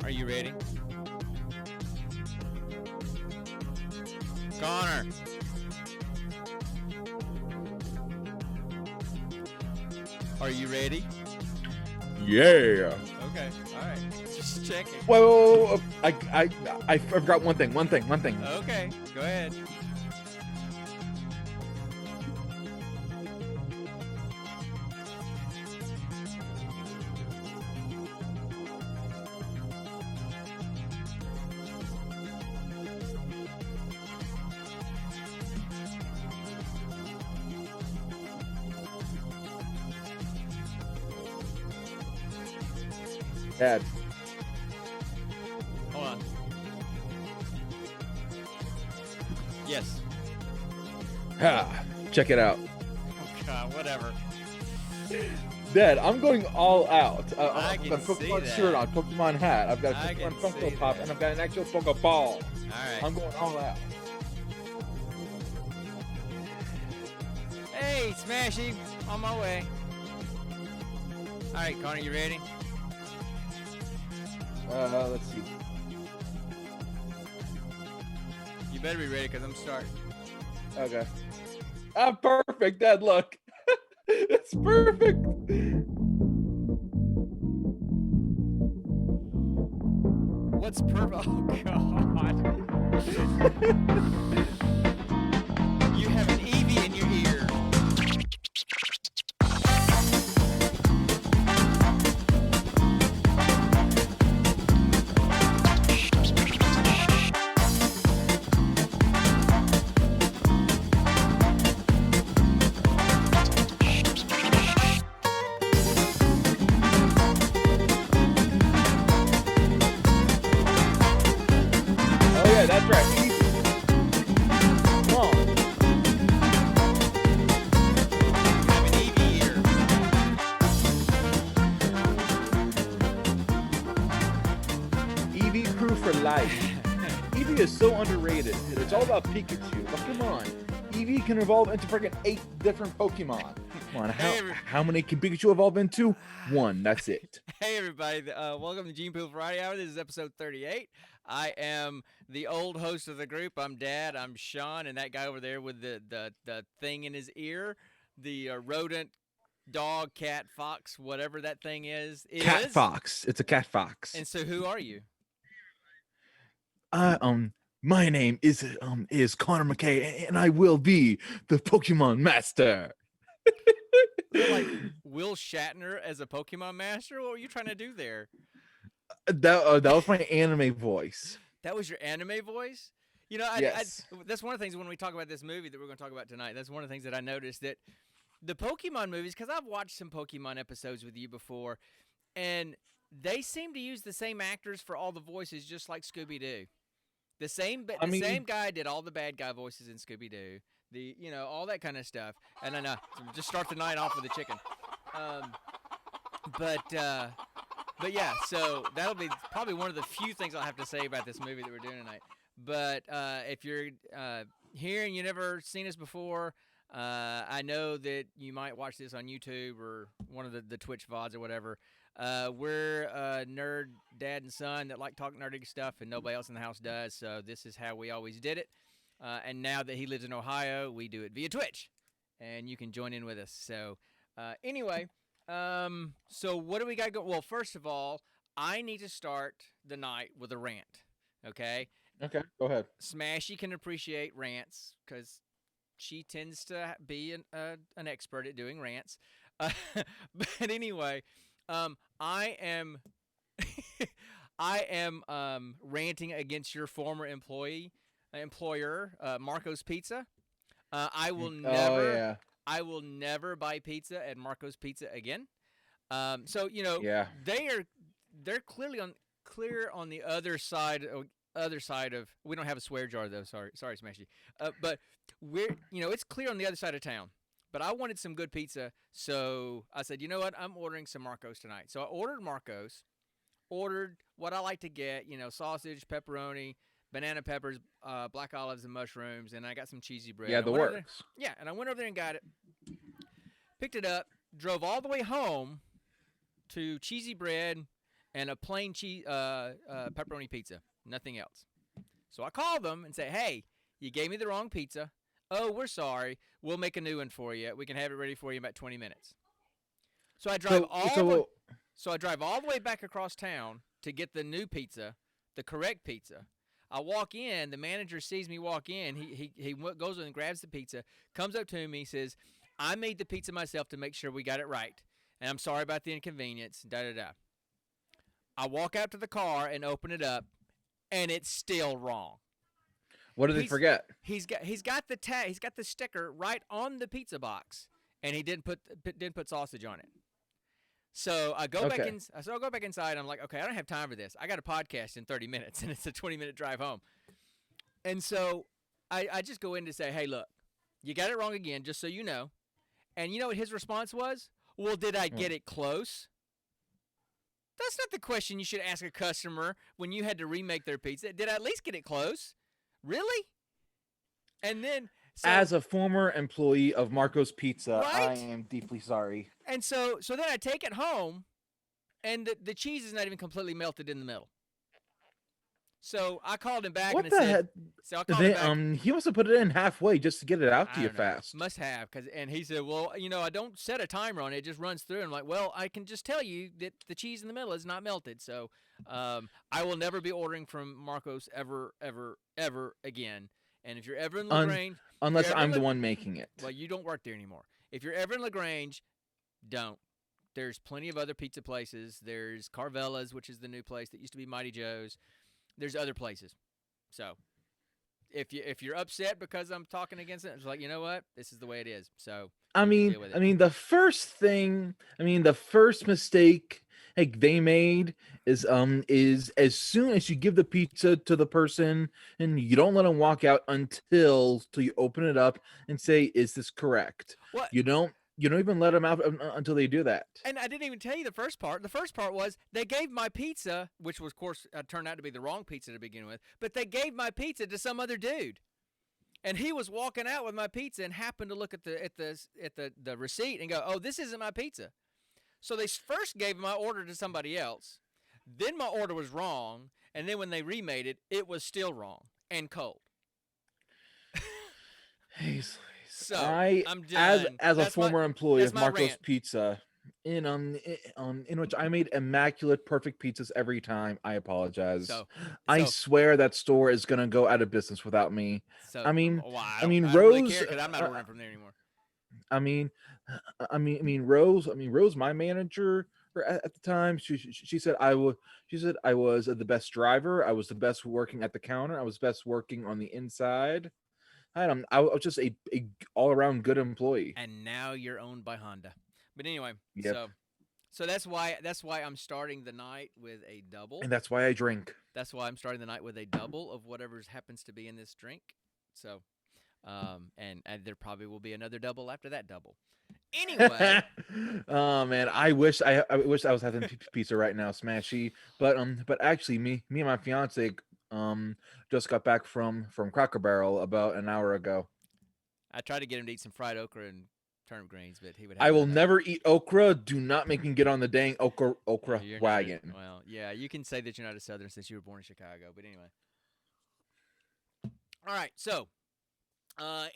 Are you ready? Connor. Are you ready? Yeah. Okay. All right. Just checking. Whoa. I forgot one thing. Okay. Go ahead. Dad. Hold on. Yes. Check it out. Oh, God, whatever. Dad, I'm going all out. I I've can got a see Pokemon that. shirt on, Pokemon hat. I've got a I Pokemon can see Funko Pop, that. and I've got an actual Pokeball. All right. I'm going all out. Hey, Smashy. On my way. All right, Connor, you ready? Let's see. You better be ready because I'm starting. Okay. Perfect, Dad. Look. It's perfect. What's perfect? Oh, God. You have an Eevee in your ear. Oh yeah, that's right. Easy. Come on. You have an Eevee ear. Eevee crew for life. Eevee is so underrated. It's all about Pikachu. But come on. Eevee can evolve into freaking 8 different Pokemon. Come on, how many can Pikachu evolve into? 1. That's it. Hey, everybody. Welcome to Gene Pool Variety Hour. This is episode 38. I am the old host of the group. I'm Dad. I'm Sean. And that guy over there with the thing in his ear, the rodent, dog, cat, fox, whatever that thing is. Cat fox. It's a cat fox. And so who are you? My name is Connor McKay, and I will be the Pokemon Master. Like Will Shatner as a Pokemon master? What were you trying to do there? That was my anime voice. That was your anime voice? You know, Yes. that's one of the things when we talk about this movie that we're going to talk about tonight. That's one of the things that I noticed that the Pokemon movies, because I've watched some Pokemon episodes with you before, and they seem to use the same actors for all the voices, just like Scooby Doo. The same guy did all the bad guy voices in Scooby Doo. All that kind of stuff. And then just start the night off with a chicken. But yeah, so that'll be probably one of the few things I'll have to say about this movie that we're doing tonight. But if you're here and you've never seen us before, I know that you might watch this on YouTube or one of the Twitch VODs or whatever. We're a nerd dad and son that like talking nerdy stuff, and nobody else in the house does. So this is how we always did it. And now that he lives in Ohio, we do it via Twitch, and you can join in with us. So anyway, so what do we got going? Well, first of all, I need to start the night with a rant. Okay. Okay, go ahead. Smashy can appreciate rants because she tends to be an expert at doing rants. But anyway, I am ranting against your former employer, Marco's Pizza. I will never buy pizza at Marco's Pizza again. So Yeah. they're clear on the other side of, we don't have a swear jar though. Sorry, Smashy. But it's clear on the other side of town. But I wanted some good pizza, so I said, you know what? I'm ordering some Marco's tonight. So I ordered Marco's, ordered what I like to get, sausage, pepperoni, banana peppers, black olives, and mushrooms, and I got some cheesy bread. Yeah, the works. Yeah, and I went over there and got it, picked it up, drove all the way home to cheesy bread and a plain cheese pepperoni pizza, nothing else. So I call them and say, hey, you gave me the wrong pizza. Oh, we're sorry. We'll make a new one for you. We can have it ready for you in about 20 minutes. So I drive So all the so so I drive all the way back across town to get the new pizza, the correct pizza. I walk in. The manager sees me walk in. He goes and grabs the pizza, comes up to me, says, "I made the pizza myself to make sure we got it right, and I'm sorry about the inconvenience." Da da da. I walk out to the car and open it up, and it's still wrong. what did they He's forget? he's got the tag, he's got the sticker right on the pizza box, and he didn't put sausage on it. So I go back Okay. in. So I go back inside. I'm like, okay, I don't have time for this. I got a podcast in 30 minutes, and it's a 20-minute drive home. And so I just go in to say, hey, look, you got it wrong again, just so you know. And you know what his response was? Well, did I get it close? That's not the question you should ask a customer when you had to remake their pizza. Did I at least get it close? Really? And then so As a former employee of Marco's Pizza, I right? am deeply sorry. And so then I take it home, and the cheese is not even completely melted in the middle. So I called him back What and I the said, heck? so I called him They back. he must have put it in halfway just to get it out to I you don't know, fast. must have, and he said, well, I don't set a timer on it; it just runs through. And I'm like, well, I can just tell you that the cheese in the middle is not melted, so I will never be ordering from Marcos ever, ever, ever again. And if you're ever in Un- Lagrange, if you're Unless ever in I'm the one making it. well, you don't work there anymore. If you're ever in Lagrange, don't. There's plenty of other pizza places. There's Carvella's, which is the new place that used to be Mighty Joe's. There's other places. So if you're upset because I'm talking against it, it's like, you know what? This is the way it is. So I you can mean, deal with I it. mean, the first thing, I mean, the first mistake like they made is as soon as you give the pizza to the person and you don't let them walk out until you open it up and say, "Is this correct?" What? You don't even let them out until they do that. And I didn't even tell you the first part. The first part was they gave my pizza, which was, of course, turned out to be the wrong pizza to begin with, but they gave my pizza to some other dude. And he was walking out with my pizza and happened to look at the receipt and go, "Oh, this isn't my pizza." So they first gave my order to somebody else. Then my order was wrong, and then when they remade it, it was still wrong and cold. Hey, So I I'm as done. as a former employee That's of my Marco's rant. Pizza, in which I made immaculate, perfect pizzas every time. I apologize. So I so swear that store is gonna go out of business without me. so I mean, well, I I don't mean I don't really care Rose. because I'm not ordering from there anymore. I mean, Rose. Rose, my manager at the time. She said I was. She said I was the best driver. I was the best working at the counter. I was best working on the inside. I was just a all around good employee. And now you're owned by Honda. But anyway, Yep. so that's why I'm starting the night with a double. And that's why I drink. That's why I'm starting the night with a double of whatever happens to be in this drink. So, and there probably will be another double after that double. Anyway, Oh man, I wish I was having pizza right now, smashy. But actually, me and my fiance just got back from Cracker Barrel about an hour ago. I tried to get him to eat some fried okra and turnip greens, but he would have I will none of it. never eat okra. Do not make me get on the dang okra You're not wagon. well, yeah, you can say that you're not a Southern since you were born in Chicago. But anyway, all right. So,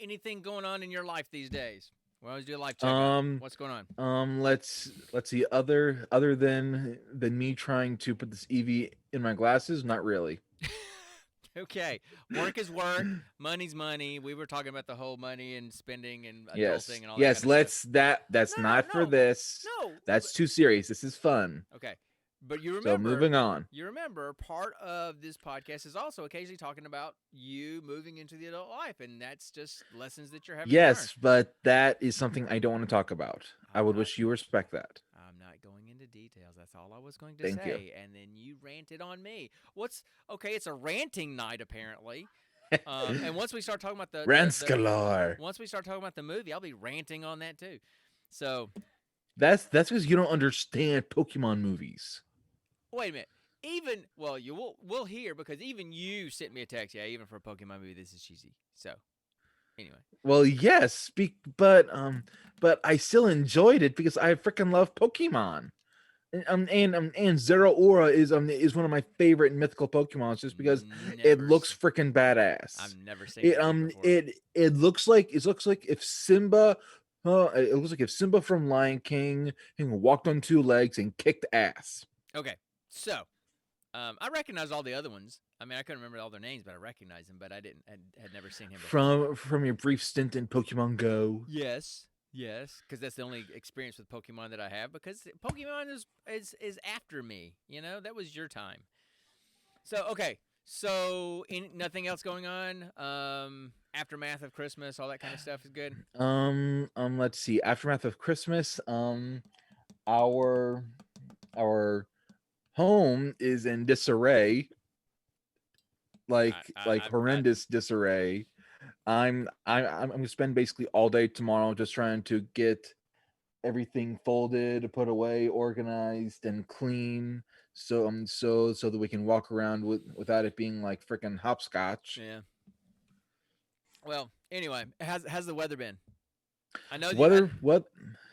anything going on in your life these days? We always do a life checkup. Um, What's going on? let's see. Other than me trying to put this EV in my glasses, not really. Okay, work is work, money's money. We were talking about the whole money and spending and Yes, adulting and all that yes. kind of stuff. That's No, not no, for no, this. no. That's too serious. This is fun. Okay, but you So remember, moving on. part of this podcast is also occasionally talking about you moving into the adult life, and that's just lessons that you're having to learn. Yes, but that is something I don't want to talk about. I would wish you respect that. I'm not going into details. That's all I was going to Thank say. you. And then you ranted on me. What's okay? It's a ranting night apparently. And once we start talking about Rants galore. once we start talking about the movie, I'll be ranting on that too. So That's because you don't understand Pokemon movies. wait a minute. We'll hear because even you sent me a text. Yeah, even for a Pokemon movie, this is cheesy. So anyway, Well, yes, but I still enjoyed it because I freaking love Pokemon. and Zeraora is one of my favorite mythical Pokemons just because it Never looks seen. freaking I've badass. never seen It that thing before. looks like if Simba, it looks like if Simba from Lion King walked on two legs and kicked ass. Okay, so I recognize all the other ones. I mean, I couldn't remember all their names, but I recognize them. But I didn't had never seen him before. From your brief stint in Pokemon Go. Yes, yes, because that's the only experience with Pokemon that I have. Because Pokemon is after me. You know, that was your time. So okay, so nothing else going on. Aftermath of Christmas, all that kind of stuff is good. Let's see. Aftermath of Christmas. Our our home is in disarray, like horrendous disarray. I'm gonna spend basically all day tomorrow just trying to get everything folded, put away, organized, and clean. So that we can walk around without it being like freaking hopscotch. Yeah. Well, anyway, how's the weather been? I know you. Weather what?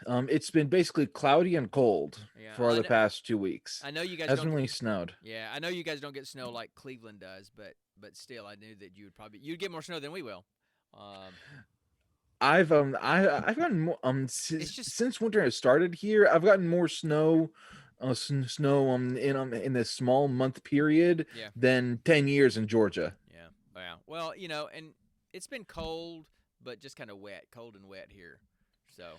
It's been basically cloudy and cold Yeah, for the past 2 weeks. I know you guys Hasn't don't. really snowed. Yeah, I know you guys don't get snow like Cleveland does, but still, I knew that you'd get more snow than we will. Um, I've gotten more it's just since winter has started here. I've gotten more snow, snow in this small month period yeah, than 10 years in Georgia. yeah, wow. Well, and it's been cold, but just kind of wet, cold and wet here. So,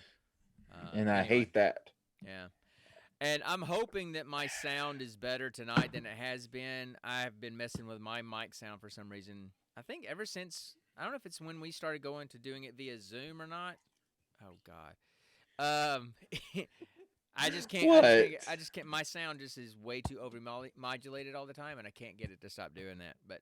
And I anyway, hate that. yeah. And I'm hoping that my sound is better tonight than it has been. I've been messing with my mic sound for some reason. I think ever since I don't know if it's when we started going to doing it via Zoom or not. Oh God. I just can't. I just What? can't. I just can't. My sound just is way too over modulated all the time, and I can't get it to stop doing that. But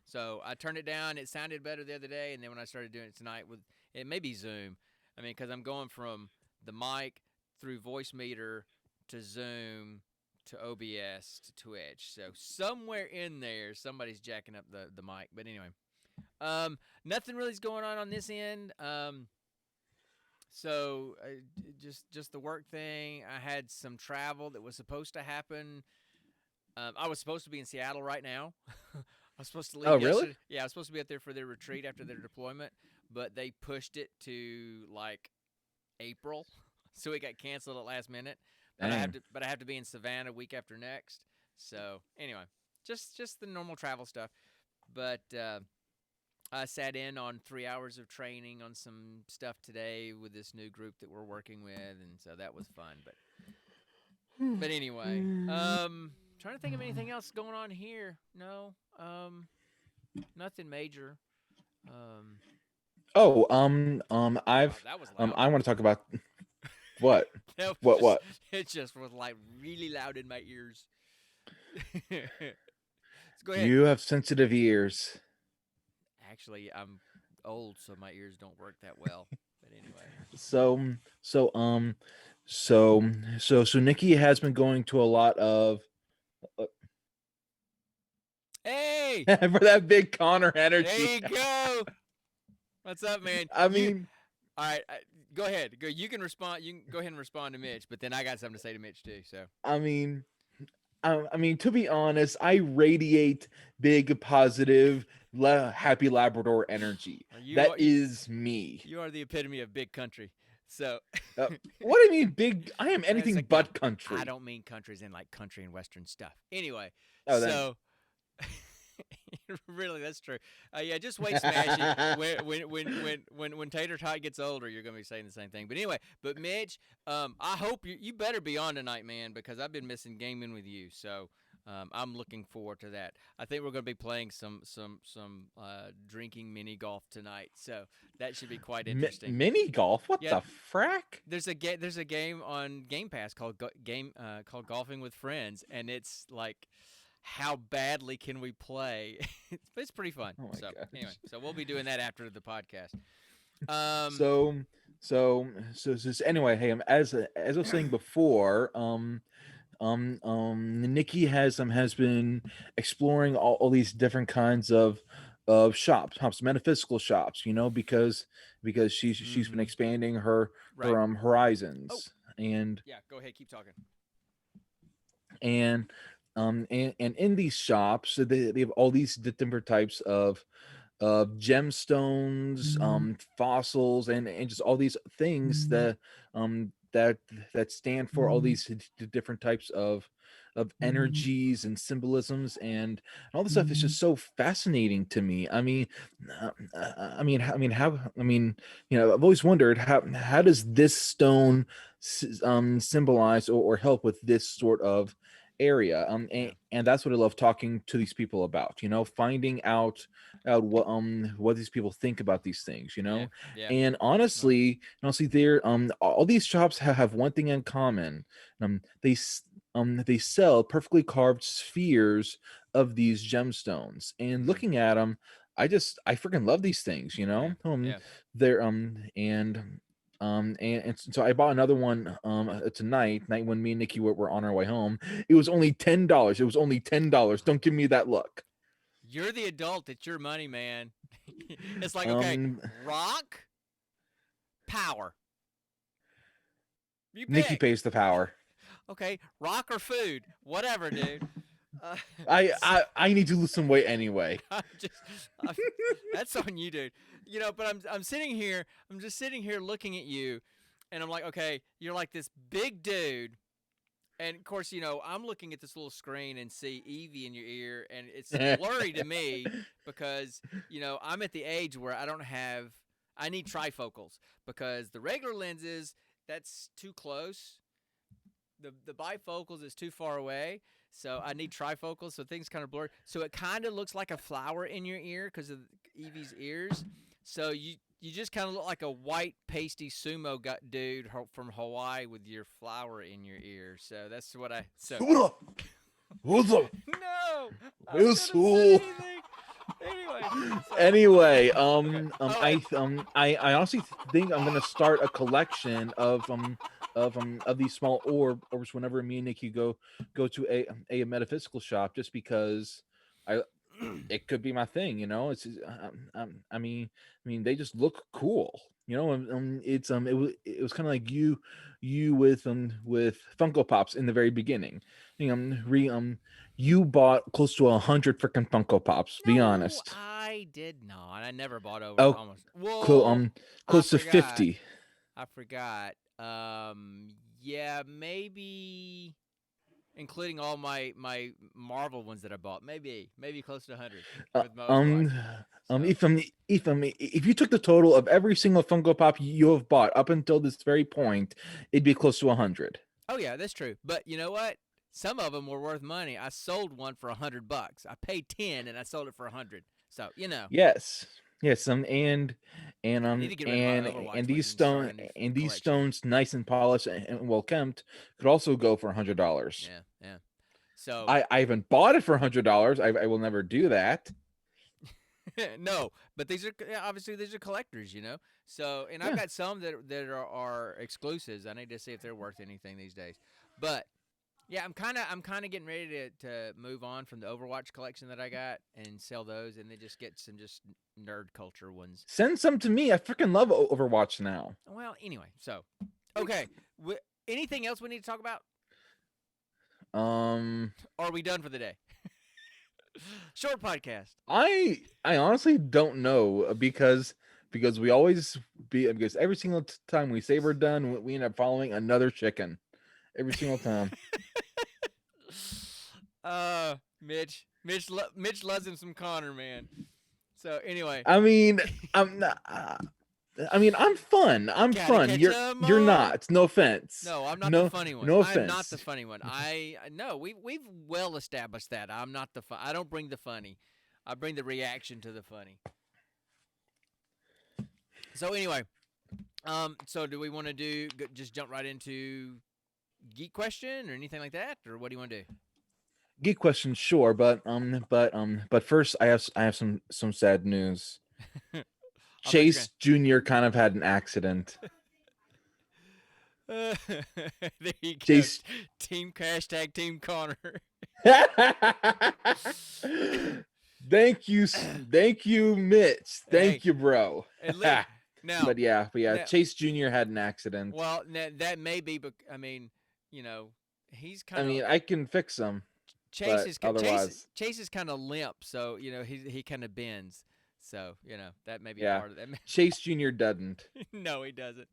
so I turned it down. It sounded better the other day, and then when I started doing it tonight with it may be Zoom. I mean, because I'm going from the mic through voice meter to Zoom to OBS to Twitch. So somewhere in there, somebody's jacking up the mic. But anyway, nothing really's going on this end. So just the work thing. I had some travel that was supposed to happen. I was supposed to be in Seattle right now. I was supposed to leave Oh, really? yesterday. Yeah, I was supposed to be up there for their retreat after their deployment, but they pushed it to like April, so it got canceled at last minute. But Dang. I have to be in Savannah week after next. So anyway, just the normal travel stuff. But I sat in on 3 hours of training on some stuff today with this new group that we're working with, and so that was fun. But anyway, trying to think of anything else going on here. No, nothing major. Um, wow, I've that was loud. I want to talk about what, That was what, just what? it just was like really loud in my ears. So go ahead. You have sensitive ears. Actually, I'm old, so my ears don't work that well. But anyway. So, so, um, so Nikki has been going to a lot of Hey, for that big Connor energy. there you go. What's up, man? I mean, all right. Go ahead. Go. You can respond. You can go ahead and respond to Mitch, but then I got something to say to Mitch too. So. I mean, to be honest, I radiate big, positive, happy Labrador energy. That is me. You are the epitome of big country. So. What do you mean, big? I am anything but country. I don't mean countries in like country and western stuff. Anyway, oh, so. Really, that's true. Yeah, just wait, Smashy. When Tater Tot gets older, you're gonna be saying the same thing. But anyway, Mitch, I hope you better be on tonight, man, because I've been missing gaming with you. So I'm looking forward to that. I think we're gonna be playing some drinking mini golf tonight. So that should be quite interesting. Mini golf? What the frack? There's a game on Game Pass called called Golfing with Friends, and it's like. How badly can we play? It's pretty fun. Oh so gosh. Anyway, so we'll be doing that after the podcast. So anyway, hey, as I was saying before, Nikki has been exploring all these different kinds of shops, metaphysical shops, because she's been expanding her horizons. Oh. And yeah, go ahead, keep talking. and in these shops, they have all these different types of gemstones, fossils, and just all these things that that stand for all these different types of energies and symbolisms, and all this stuff is just so fascinating to me. I've always wondered how does this stone symbolize or help with this sort of area, Yeah. and that's what I love talking to these people about, finding out what these people think about these things, Yeah. Yeah. and Well, honestly, they're all these shops have one thing in common. They sell perfectly carved spheres of these gemstones, and mm, looking at them, I freaking love these things, yeah. Yeah. they're and so I bought another one tonight night when me and Nikki were on our way home. It was only $10. It was only $10. Don't give me that look. You're the adult. It's your money, man. It's like, okay, um rock, power. You Nikki pick. pays the power. Okay, rock or food, whatever, dude. Uh, I so- I I need to lose some weight anyway. I'm just, I'm, that's on you, dude. But I'm sitting here. I'm just sitting here looking at you, and I'm like, okay, you're like this big dude, and of course, I'm looking at this little screen and see Evie in your ear, and it's blurry to me because I'm at the age where I need trifocals because the regular lenses that's too close. The bifocals is too far away, so I need trifocals, so things kind of blur. So it kind of looks like a flower in your ear because of Evie's ears. So you just kind of look like a white pasty sumo dude from Hawaii with your flower in your ear. So that's what I. So What up? What's up? no, I It's was gonna cool. say anything. Anyway. So, Anyway, okay. I honestly think I'm gonna start a collection of these small orbs whenever me and Nikki go to a metaphysical shop, just because I it could be my thing, they just look cool, it was kind of like you with Funko Pops in the very beginning. You bought close to 100 freaking Funko Pops. Be No, honest. I did not. I never bought over Oh, almost. Whoa, I close to forgot. 50. I forgot. Yeah, maybe including all my Marvel ones that I bought. Maybe close to 100 Uh, with my Overwatch. um, So if you took the total of every single Funko Pop you have bought up until this very point, it'd be close to 100. oh yeah, that's true. But you know what? Some of them were worth money. I sold one for $100. I paid 10 and I sold it for 100. So Yes, yes, I need to get rid of my Overwatch ones and start a new and these collection. stones, nice and polished and well kept, could also go for $100. Yeah, yeah. So I haven't bought it for $100. I will never do that. no, but obviously these are collectors. So and I've Yeah. got some that are exclusives. I need to see if they're worth anything these days. But yeah, I'm kind of getting ready to move on from the Overwatch collection that I got and sell those, and then just get some just nerd culture ones. Send some to me. I freaking love Overwatch now. Well, anyway, so okay, anything else we need to talk about? Um, Or are we done for the day? Short podcast. I honestly don't know, because we always because every single time we say we're done, we end up following another chicken every single time. Mitch loves him some Connor, man. So anyway, I mean, I'm not. I'm fun. I'm gotta fun. catch You're 'em all. not. No offense. No, I'm not the No funny one. no I'm not the offense. funny one. I no, we've well established that I'm not the fun. I don't bring the funny. I bring the reaction to the funny. So anyway, so do we want to just jump right into geek question or anything like that, or what do you want to do? Geek question, sure, but first I have some sad news. I thought you Chase Jr. kind of had an accident. were gonna. There you go. Chase. Team hashtag Team Connor. Thank you, Mitch. Hey, Thank you, bro. at least now. But yeah, Now, Chase Jr. had an accident. well, that may be, but I mean, you know, he's I kind of mean, I can fix them, but otherwise, Chase is kind of limp, so he kind of bends. So that may be yeah. part of that. Chase Jr. doesn't. No, he doesn't.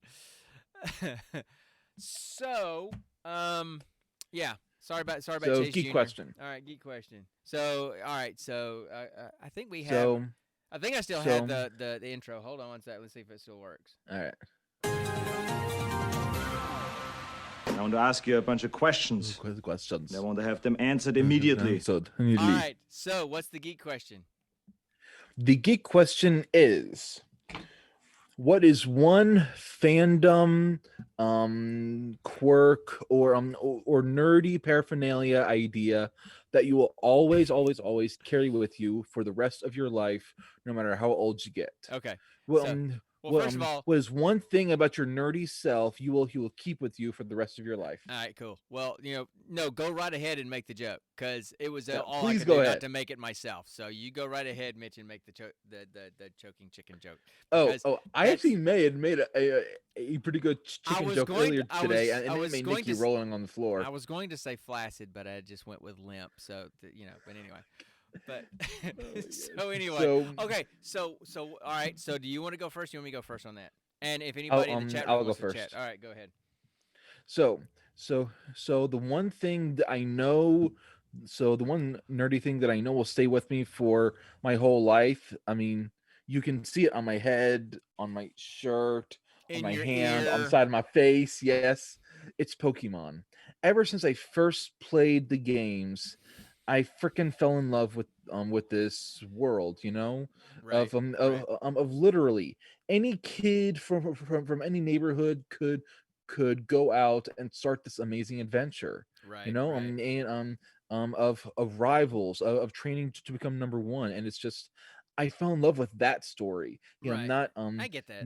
So, um, yeah. Sorry about So, Chase geek Jr. question. All right, geek question. So, all right. So, I think we have. So, I think I still have so, the intro. Hold on one sec. Let's see if it still works. all right. I want to ask you a bunch of questions. Questions. I want to have them answered immediately. So, All right. So, what's the geek question? the geek question is, what is one fandom quirk or nerdy paraphernalia idea that you will always carry with you for the rest of your life, no matter how old you get? Okay. Well, So, first of all, what is one thing about your nerdy self you will keep with you for the rest of your life? all right, cool. Well, no, go right ahead and make the joke because it was Yeah, all I please could go do ahead. not to make it myself. So you go right ahead, Mitch, and make the choking chicken joke. I that's- actually made a pretty good chicken joke earlier today, and it made Nikki rolling on the floor. I was going to say flaccid, but I just went with limp. So but anyway. But okay. So all right. So do you want to go first? You want me to go first on that? And if anybody in the chat room I'll wants go to first. chat, all right, go ahead. So the one thing that I know, so the one nerdy thing that I know will stay with me for my whole life. I mean, you can see it on my head, on my shirt, on In my your hand, on the ear. side of my face. Yes, it's Pokemon. Ever since I first played the games, I freaking fell in love with this world, Right. of literally any kid from any neighborhood could go out and start this amazing adventure, Right. and of rivals, of training to become number one. And it's just, I fell in love with that story, Right. not I get that.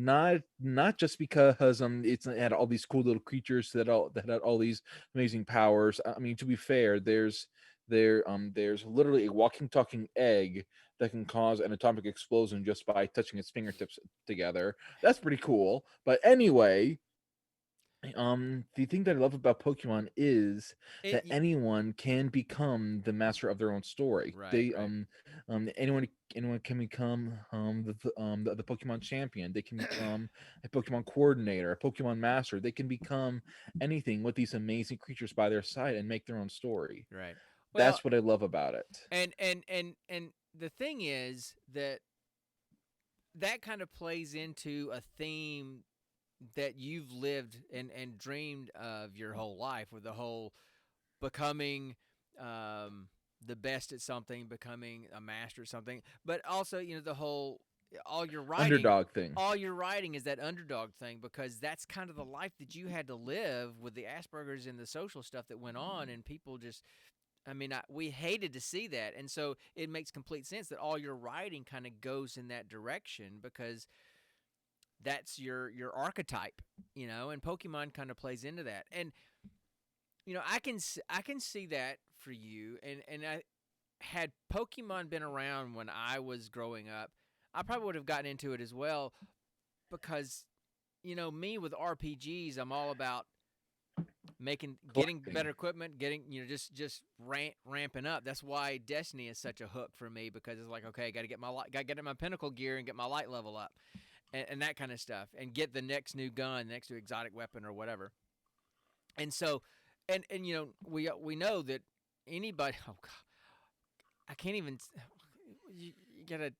not just because it had all these cool little creatures that had all these amazing powers. I mean, to be fair, there's literally a walking talking egg that can cause an atomic explosion just by touching its fingertips together. That's pretty cool. But anyway, the thing that I love about Pokemon is that anyone can become the master of their own story. Right. Anyone can become the Pokemon champion. They can become a Pokemon coordinator, a Pokemon master. They can become anything with these amazing creatures by their side and make their own story. Right. Well, that's what I love about it. And the thing is that kind of plays into a theme that you've lived and dreamed of your whole life, with the whole becoming the best at something, becoming a master at something, but also the whole all your writing is that underdog thing, because that's kind of the life that you had to live with the Asperger's and the social stuff that went on, and people just, I mean, we hated to see that, and so it makes complete sense that all your writing kind of goes in that direction, because that's your archetype, and Pokemon kind of plays into that. And I can see that for you, and I had Pokemon been around when I was growing up, I probably would have gotten into it as well, because me with RPGs, I'm all about getting better equipment, getting just ramping up. That's why Destiny is such a hook for me, because it's like, okay, got to get my pinnacle gear and get my light level up. And that kind of stuff, and get the next new gun, next new exotic weapon or whatever. And so, and we know that anybody. Oh God, I can't even. You get a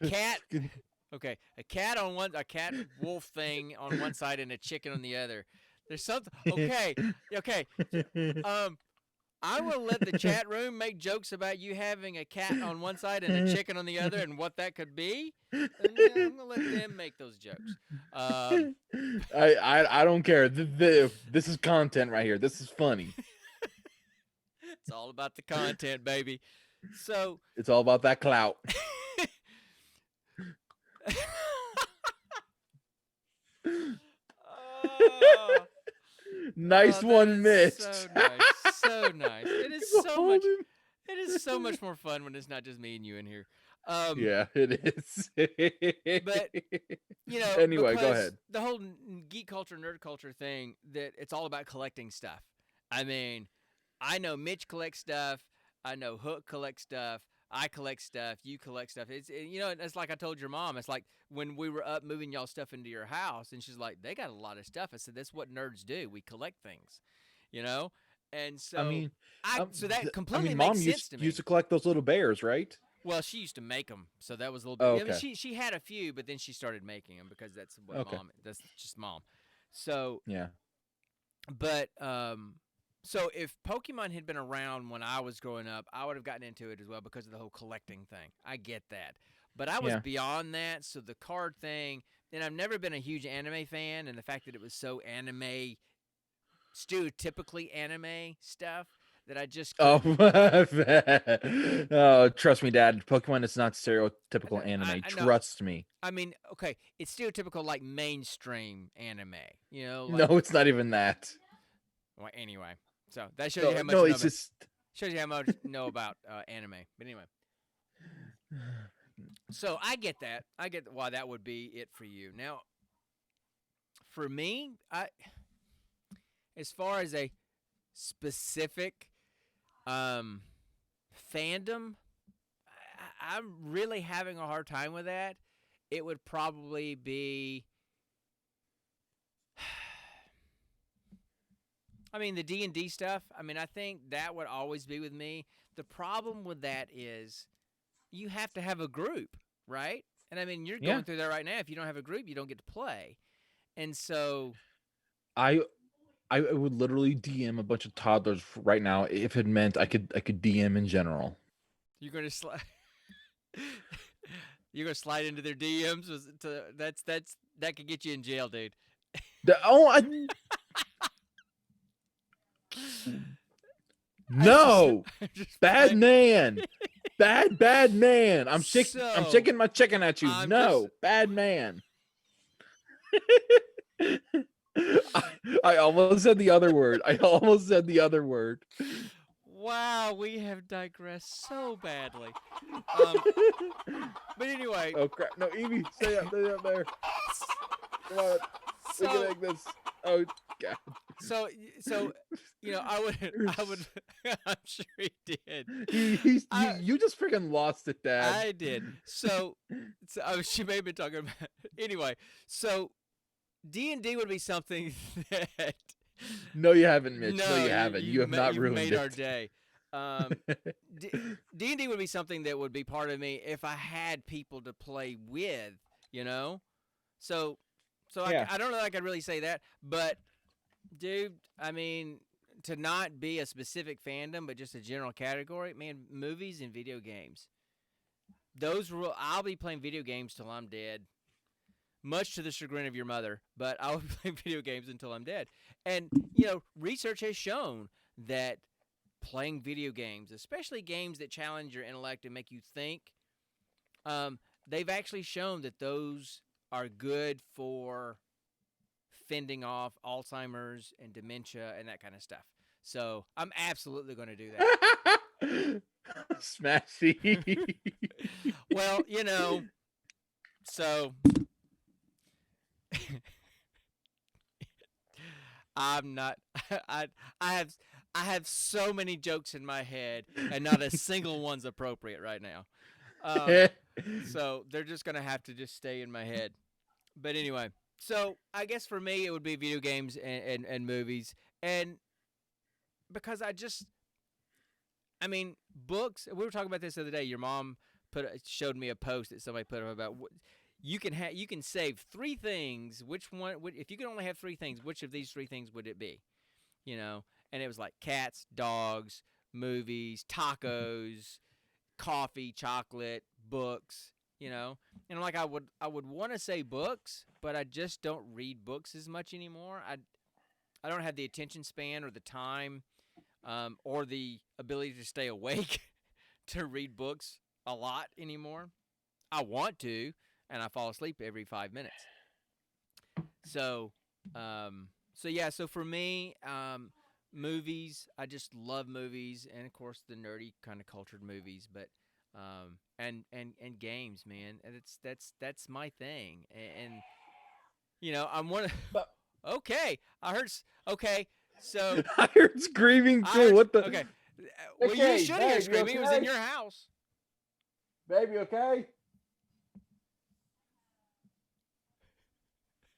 cat. Okay, a cat wolf thing on one side and a chicken on the other. There's something. Okay. I will let the chat room make jokes about you having a cat on one side and a chicken on the other, and what that could be. And I'm gonna let them make those jokes. I don't care. This is content right here. This is funny. It's all about the content, baby. So it's all about that clout. Nice one, Mitch. So nice. So nice. It is so much. It is so much more fun when it's not just me and you in here. Yeah, it is. But Anyway, go because ahead. the whole geek culture, nerd culture thing, that it's all about collecting stuff. I mean, I know Mitch collects stuff. I know Hook collects stuff. I collect stuff. You collect stuff. It's like I told your mom. It's like when we were up moving y'all stuff into your house, and she's like, "They got a lot of stuff." I said, "That's what nerds do. We collect things, you know." And I so mean, so that I completely mean, makes Mom sense to used me. to collect those little bears, right? Well, she used to make them, so that was a little Oh, bit. I mean, okay. she had a few, but then she started making them because that's what Okay. mom. That's just mom. So, Yeah. but so if Pokemon had been around when I was growing up, I would have gotten into it as well because of the whole collecting thing. I get that, but I was Yeah. beyond that. So the card thing, and I've never been a huge anime fan, and the fact that it was so anime, stereotypically anime stuff that I just Oh, couldn't. oh, trust me, Dad. Pokemon is not I stereotypical know. anime. I know. Trust me. I mean, okay, it's stereotypical like mainstream anime. No, Like it's not even that. well, anyway. So that shows you No, how much no, you know it's about just. anime. But anyway, so I get that. I get why that would be it for you. Now, for me, as far as a specific um, fandom, I'm really having a hard time with that. It would probably be. I mean, the D&D stuff, I mean, I think that would always be with me. The problem with that is you have to have a group, right? And I mean, you're Yeah. going through that right now. If you don't have a group, you don't get to play. And so, I would literally DM a bunch of toddlers right now if it meant I could DM in general. you're going to slide you're going to slide into their DMs. That could get you in jail, dude. No, I'm just bad playing. man, bad man. I'm So, shaking my chicken at you. I'm No, just bad man. I almost said the other word. wow, we have digressed so badly. But anyway, Oh crap! No, Evie, stay up there. Come on, we can so make this. Oh god. so I would. I'm sure he did. You just freaking lost it, Dad. I did. So she may have been talking about. Anyway, so D&D would be something that. No, you haven't, Mitch. No, No, you haven't. You have not you've ruined made it. our day. D&D would be something that would be part of me if I had people to play with, So Yeah. I don't know if I could really say that, but dude, I mean, to not be a specific fandom, but just a general category, man, movies and video games. I'll be playing video games till I'm dead. Much to the chagrin of your mother, but I'll be playing video games until I'm dead. And, research has shown that playing video games, especially games that challenge your intellect and make you think, they've actually shown that those are good for fending off Alzheimer's and dementia and that kind of stuff. So I'm absolutely going to do that. Smashy. Well, so I'm not. I have so many jokes in my head, and not a single one's appropriate right now. So they're just gonna have to just stay in my head. But anyway, so I guess for me it would be video games and movies, and because I mean, books. We were talking about this the other day. Your mom showed me a post that somebody put up about you can save 3 things. Which one? If you could only have 3 things, which of these 3 things would it be? And it was like cats, dogs, movies, tacos, coffee, chocolate, books. And like I would want to say books, but I just don't read books as much anymore. I don't have the attention span or the time, or the ability to stay awake to read books a lot anymore. I want to, and I fall asleep every 5 minutes. So, so for me, movies. I just love movies, and of course the nerdy kind of cultured movies, but and games, man. And that's my thing. And I'm one of. But Okay, I heard. Okay, so I heard screaming I too. heard. What the? Okay, well, you Okay, should hear babe, you screaming. It was in okay? your house. Baby, okay?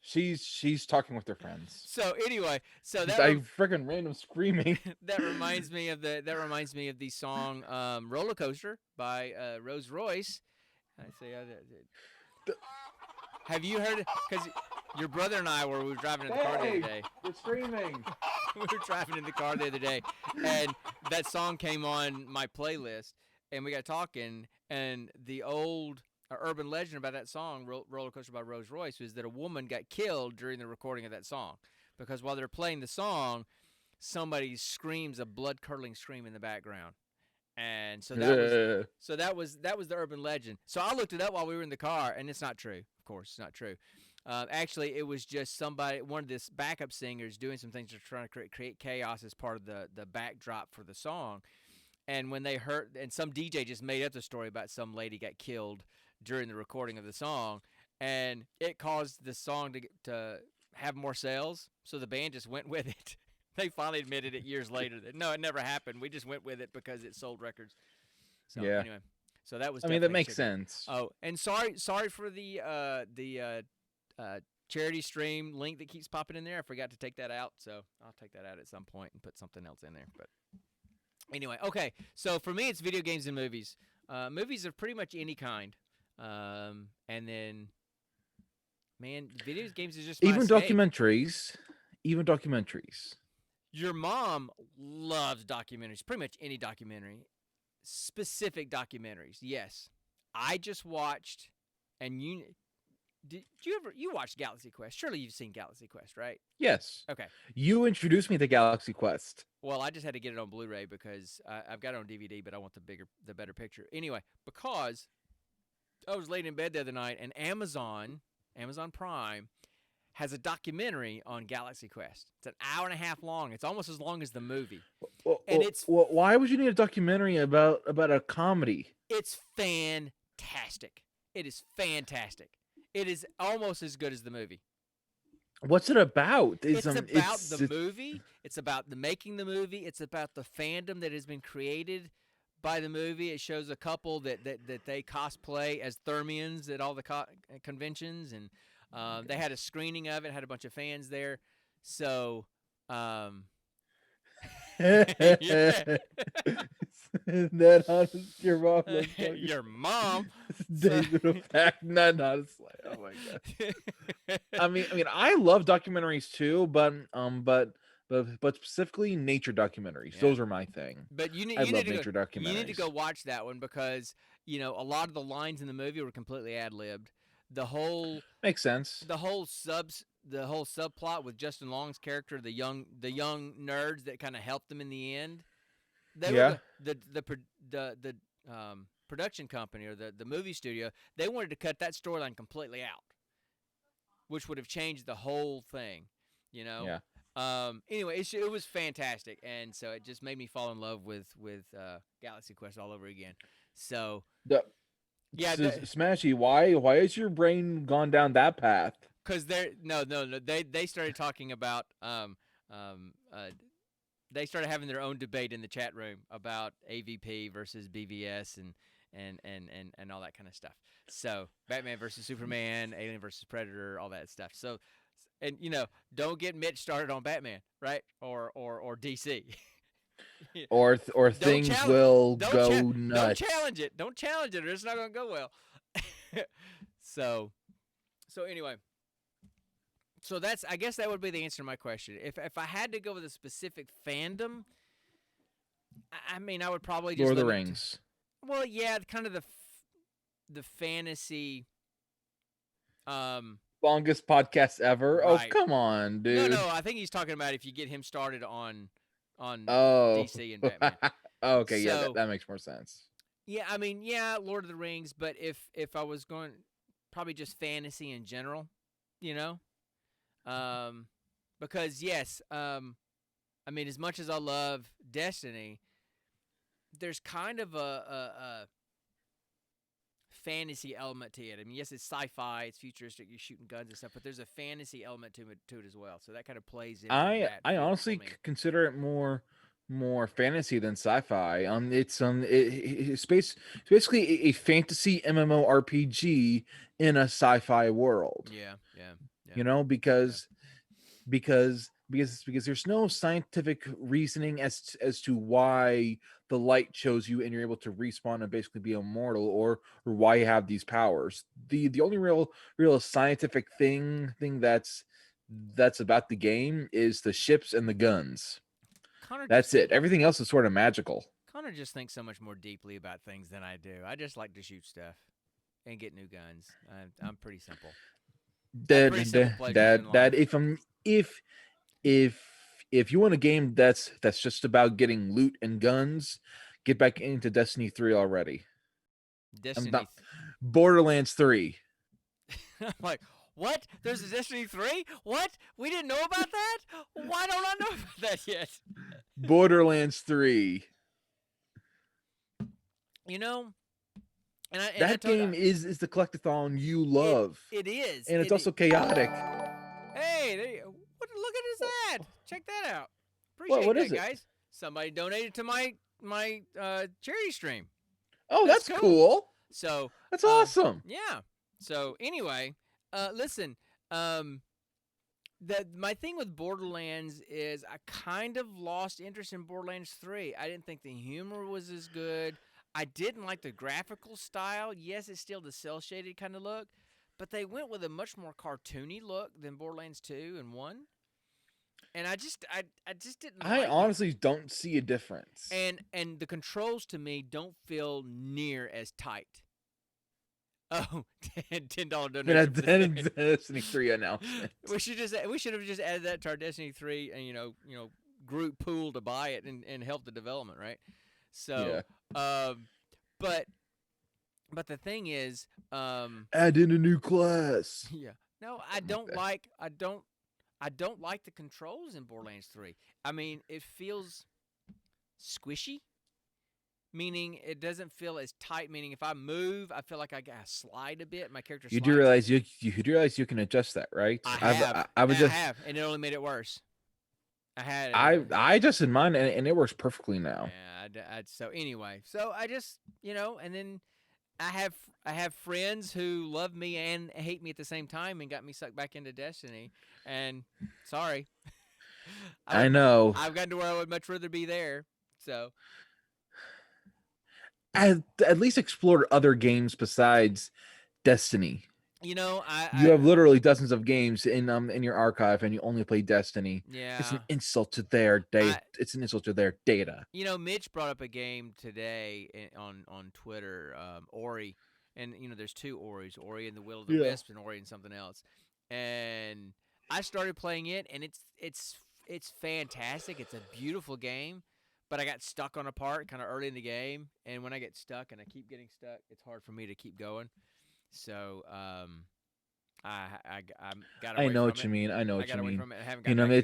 She's talking with her friends. So anyway, so Just that I freaking random screaming. that reminds me of the song "Roller Coaster" by Rose Royce. I say, have you heard it? Because your brother and I we were driving in the car the other Hey, day. you're screaming. We were driving in the car the other day, and that song came on my playlist, and we got talking, and the old urban legend about that song, Roller Coaster by Rose Royce, was that a woman got killed during the recording of that song, because while they're playing the song, somebody screams a blood-curdling scream in the background. And so that was the urban legend. So I looked it up while we were in the car, and it's not true. Of course, it's not true. Actually, it was just one of this backup singers doing some things to try to create chaos as part of the backdrop for the song. And when they heard, and some DJ just made up the story about some lady got killed during the recording of the song, and it caused the song to have more sales. So the band just went with it. They finally admitted it years later that no, it never happened. We just went with it because it sold records. So Yeah. anyway, so that was. I mean, that definitely makes chicken. sense. Oh, and sorry for the charity stream link that keeps popping in there. I forgot to take that out, so I'll take that out at some point and put something else in there. But anyway, okay. So for me, it's video games and movies. Movies of pretty much any kind, and then, man, video games is just my Even escape. documentaries. Your mom loves documentaries, pretty much any documentary. Specific documentaries, yes. I just watched, and did you watched Galaxy Quest? Surely you've seen Galaxy Quest, right? Yes. Okay. You introduced me to Galaxy Quest. Well, I just had to get it on Blu-ray because I've got it on DVD, but I want the better picture. Anyway, because I was laying in bed the other night, and Amazon Prime has a documentary on Galaxy Quest. It's an hour and a half long. It's almost as long as the movie. And why would you need a documentary about a comedy? It's fantastic. It is fantastic. It is almost as good as the movie. What's it about? It's about the movie. It's about the making the movie. It's about the fandom that has been created by the movie. It shows a couple that they cosplay as Thermians at all the conventions, and they had a screening of it. Had a bunch of fans there. So, yeah. That honest, your mom. Your mom. David of fact, not honestly. Oh my god. I mean, I love documentaries too, but specifically nature documentaries. Yeah. Those are my thing. But you love nature documentaries. You need to go watch that one because a lot of the lines in the movie were completely ad-libbed. The whole makes sense. The whole subplot with Justin Long's character, the young nerds that kind of helped them in the end. They were the production company or the movie studio. They wanted to cut that storyline completely out, which would have changed the whole thing. Yeah. Anyway, it was fantastic, and so it just made me fall in love with Galaxy Quest all over again. So Smashy, why has your brain gone down that path? Because they started talking about they started having their own debate in the chat room about AVP versus BVS and all that kind of stuff. So Batman versus Superman, Alien versus Predator, all that stuff. So, and don't get Mitch started on Batman, right? Or DC. or things will go nuts. Don't challenge it, or it's not going to go well. So anyway. So I guess that would be the answer to my question. If I had to go with a specific fandom, I mean, I would probably just Lord of the Rings. Well, yeah, kind of the fantasy. Longest podcast ever. Right. Oh, come on, dude. No, I think he's talking about if you get him started on DC and Batman. Okay, so, yeah, that makes more sense. Yeah, I mean, yeah, Lord of the Rings, but if I was going, probably just fantasy in general, because yes, I mean, as much as I love Destiny, there's kind of a fantasy element to it. I mean, yes, it's sci-fi, it's futuristic, you're shooting guns and stuff, but there's a fantasy element to it as well. So that kind of plays into that I for honestly me. consider it more fantasy than sci-fi. It's basically a fantasy MMORPG in a sci-fi world. Yeah, yeah, yeah. You know, because there's no scientific reasoning as to why the light chose you and you're able to respawn and basically be immortal, or why you have these powers. The only real scientific thing that's about the game is the ships and the guns. Connor just That's think it. Everything else is sort of magical. Connor just thinks so much more deeply about things than I do. I just like to shoot stuff and get new guns. I'm pretty simple. I have pretty simple pleasures in life. That if if you want a game that's just about getting loot and guns, get back into Destiny 3 already. Destiny. Borderlands 3. I'm like, what? There's a Destiny 3? What? We didn't know about that? Why don't I know about that yet? Borderlands 3. You know, that game is the collectathon you love. It is. And it's also chaotic. Hey, look at his ad. Check that out. Appreciate what that, is it? guys. Somebody donated to my charity stream. Oh, that's cool. So that's awesome. Yeah. So anyway, listen. My thing with Borderlands is I kind of lost interest in Borderlands 3. I didn't think the humor was as good. I didn't like the graphical style. Yes, it's still the cel shaded kind of look, but they went with a much more cartoony look than Borderlands 2 and 1. And I just didn't. I honestly don't see a difference. And the controls to me don't feel near as tight. Oh, $10 donation. Destiny 3 announcement. We should have just added that to our Destiny 3 and group pool to buy it and help the development, right? So, yeah. But the thing is, add in a new class. Yeah. No, I don't like the controls in Borderlands 3. I mean, it feels squishy. Meaning it doesn't feel as tight. Meaning if I move, I feel like I gotta slide a bit. My character. You do realize you can adjust that, right? I have, and it only made it worse. I adjusted mine, and it works perfectly now. Yeah. So anyway, I just and then I have friends who love me and hate me at the same time, and got me sucked back into Destiny. And sorry, I know I've gotten to where I would much rather be there. So. At least explore other games besides Destiny. You have literally dozens of games in your archive, and you only play Destiny. Yeah, it's an insult to their data. It's an insult to their data. Mitch brought up a game today on Twitter, Ori, and there's two Oris, Ori and the Will of the Wisps, and Ori and something else. And I started playing it, and it's fantastic. It's a beautiful game. But I got stuck on a part kind of early in the game, and when I get stuck and I keep getting stuck, it's hard for me to keep going. So I got away. I know what you mean. I know what you mean. From it. I haven't got back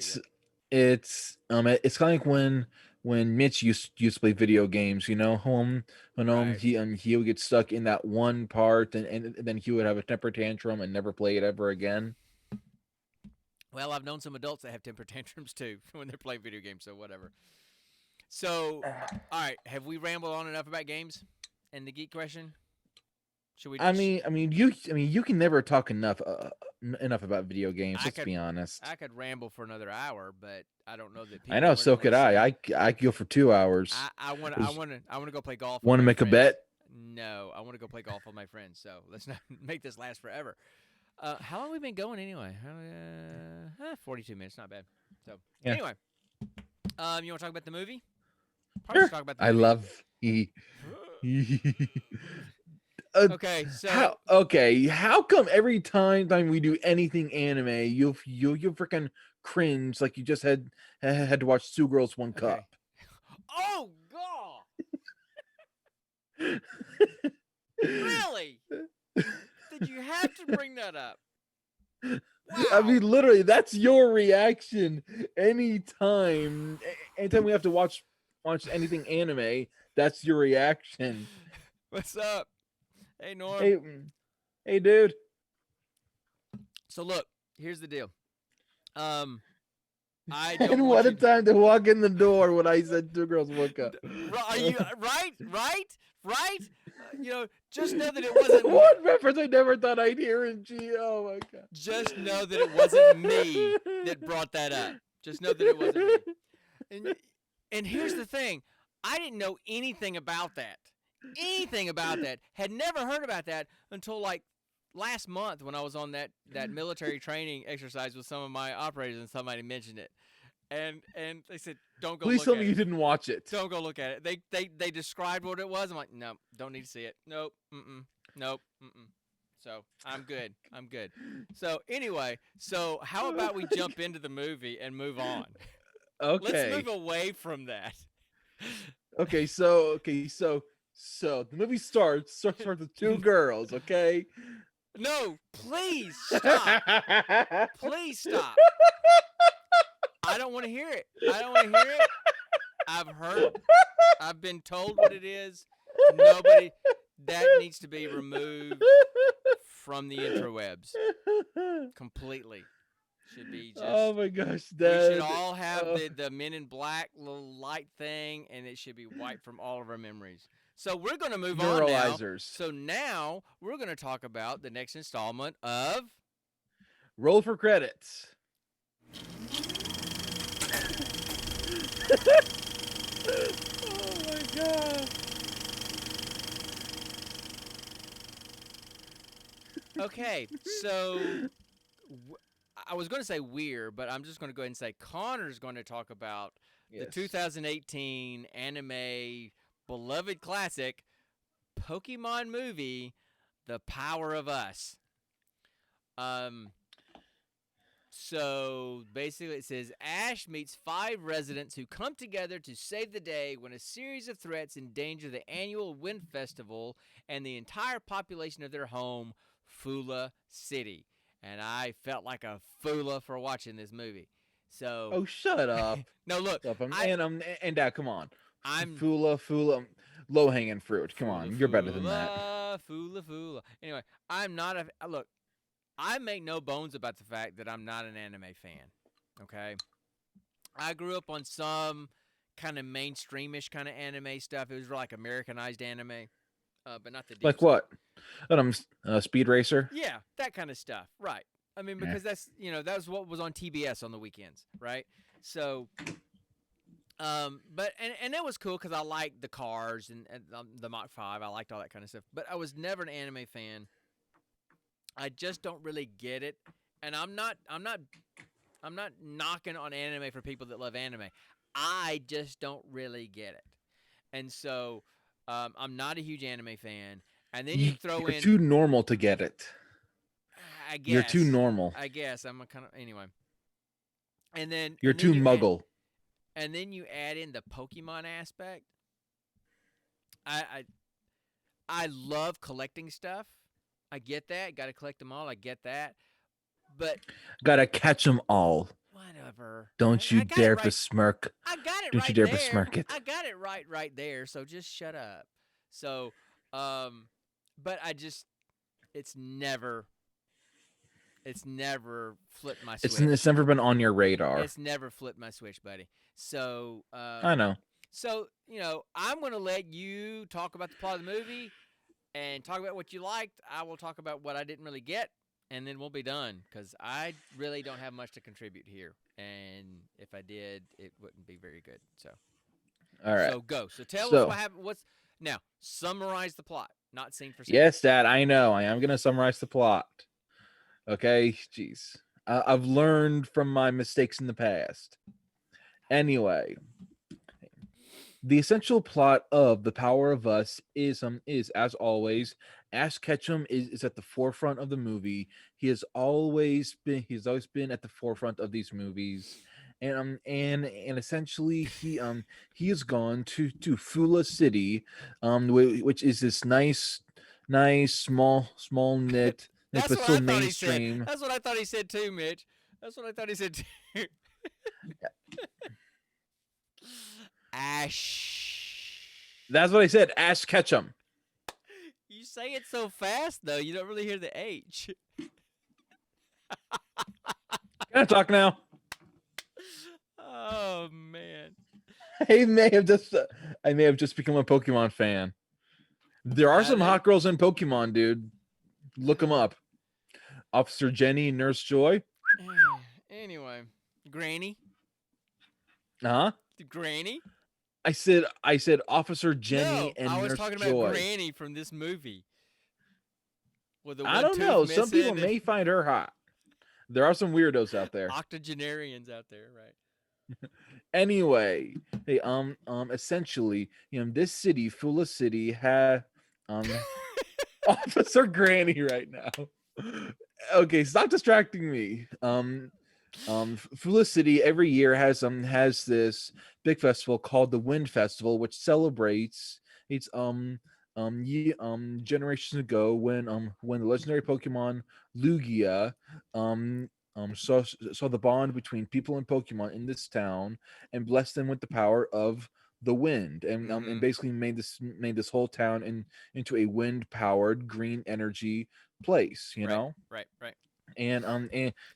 it's kind of like when Mitch used to play video games. Right. He would get stuck in that one part, and then he would have a temper tantrum and never play it ever again. Well, I've known some adults that have temper tantrums too when they're playing video games. So whatever. So, all right, have we rambled on enough about games and the geek question? Should we? You can never talk enough about video games. Let's be honest. I could ramble for another hour, but I don't know that. I know. So could I. I could go for 2 hours. I want to go play golf. Want to make a bet? No, I want to go play golf with my friends. So let's not make this last forever. How long have we been going anyway? 42 minutes, not bad. So anyway, you want to talk about the movie? Sure. Talk about the movie. I love. Okay, so how come every time we do anything anime, you freaking cringe like you just had to watch Two Girls One Cup? Oh God! Really? Did you have to bring that up? I Wow. mean, literally, that's your reaction anytime we have to watch anything anime. That's your reaction. What's up? Hey, Norm. Hey, hey, dude. So look, here's the deal. Um, I don't And want what a you. time to walk in the door when I said two girls woke up. Are you right? Right? Just know that it wasn't. What reference I never thought I'd hear in G. Oh my god. Just know that it wasn't me that brought that up. Just know that it wasn't me. And here's the thing, I didn't know anything about that. Anything about that. Had never heard about that until like last month when I was on that military training exercise with some of my operators and somebody mentioned it. And they said, "Don't go Please look tell at me it. you didn't watch it. Don't go look at it." They described what it was. I'm like, "No, don't need to see it. Nope. Nope. So I'm good. So anyway, so how about we jump into the movie and move on? Let's Okay. move away from that. So the movie starts with two girls. Okay. No, please stop. Please stop. I don't want to hear it. I don't want to hear it. I've been told what it is. Nobody, that needs to be removed from the interwebs completely. Should be just. Oh my gosh, We Dad. should all have the Men in Black little light thing, and it should be wiped from all of our memories. So we're going to move on now. Neuralizers. So now we're going to talk about the next installment of Roll for credits. Oh my god. Okay, so I was going to say we're, but I'm just going to go ahead and say Connor's going to talk about the 2018 anime beloved classic Pokemon movie, The Power of Us. So basically it says Ash meets 5 residents who come together to save the day when a series of threats endanger the annual Wind Festival and the entire population of their home, Fula City. And I felt like a foola for watching this movie. So Oh, shut up. no, look, and Dad, come on. I'm Fula, low hanging fruit. Come on, you're better than that. Fula. Anyway, I'm not a look. I make no bones about the fact that I'm not an anime fan. Okay, I grew up on some kind of mainstreamish kind of anime stuff. It was like Americanized anime, but not the deep Like stuff. what? Speed Racer. Yeah, that kind of stuff. Right. I mean, because that's that was what was on TBS on the weekends, right? So, but it was cool because I liked the cars and the Mach 5. I liked all that kind of stuff. But I was never an anime fan. I just don't really get it, and I'm not knocking on anime for people that love anime. I just don't really get it, and so I'm not a huge anime fan. And then you throw You're in too normal to get it. I guess You're too normal. I guess I'm a kind of anyway. And then You're too muggle. And then you add in the Pokemon aspect. I love collecting stuff. I get that. Got to collect them all. I get that. But gotta catch them all. Whatever. Don't you dare besmirk. I got it. Don't you dare besmirk it. I got it right there. So just shut up. So, but it's never flipped my switch. It's never been on your radar. It's never flipped my switch, buddy. So I know. So I'm gonna let you talk about the plot of the movie and talk about what you liked. I will talk about what I didn't really get, and then we'll be done because I really don't have much to contribute here. And if I did, it wouldn't be very good. So, all right. So go. So tell us what happened. Now summarize the plot, not scene for scene. Yes, Dad. I know. I am gonna summarize the plot. Okay. Jeez. I've learned from my mistakes in the past. Anyway. The essential plot of The Power of Us is as always, Ash Ketchum is at the forefront of the movie. He's always been at the forefront of these movies. And essentially he has gone to Fula City, which is this nice small knit That's but what still I thought he said. mainstream. That's what I thought he said too, Mitch. That's what I thought he said too. Ash. That's what I said. Ash Ketchum. You say it so fast though, you don't really hear the H. Can I talk now? Oh man. I may have just become a Pokemon fan. There are some Dude. hot girls in Pokemon, dude. Look them up. Officer Jenny, Nurse Joy. Anyway, Granny. Huh? Granny. I said Officer Jenny No, and I was Nurse talking Joy. about Granny from this movie. With the I don't know. Some people may find her hot. There are some weirdos out there. Octogenarians out there, right? Anyway, hey, essentially, this city, Fula City, had Officer Granny right now. Okay, stop distracting me. Fula City every year has this big festival called the Wind Festival, which celebrates its generations ago when the legendary Pokemon Lugia saw the bond between people and Pokemon in this town and blessed them with the power of the wind, and basically made this whole town into a wind powered green energy place, Right. and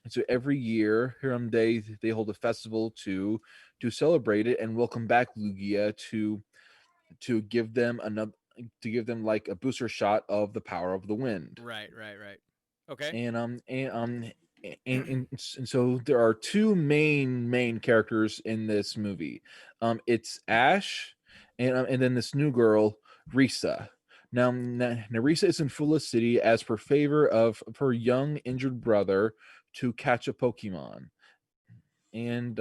so every year they hold a festival to celebrate it and welcome back Lugia to give them like a booster shot of the power of the wind. Right. Okay. And so there are two main characters in this movie. It's Ash and then this new girl, Risa. Now Risa is in Fula City as per favor of her young injured brother to catch a Pokemon. And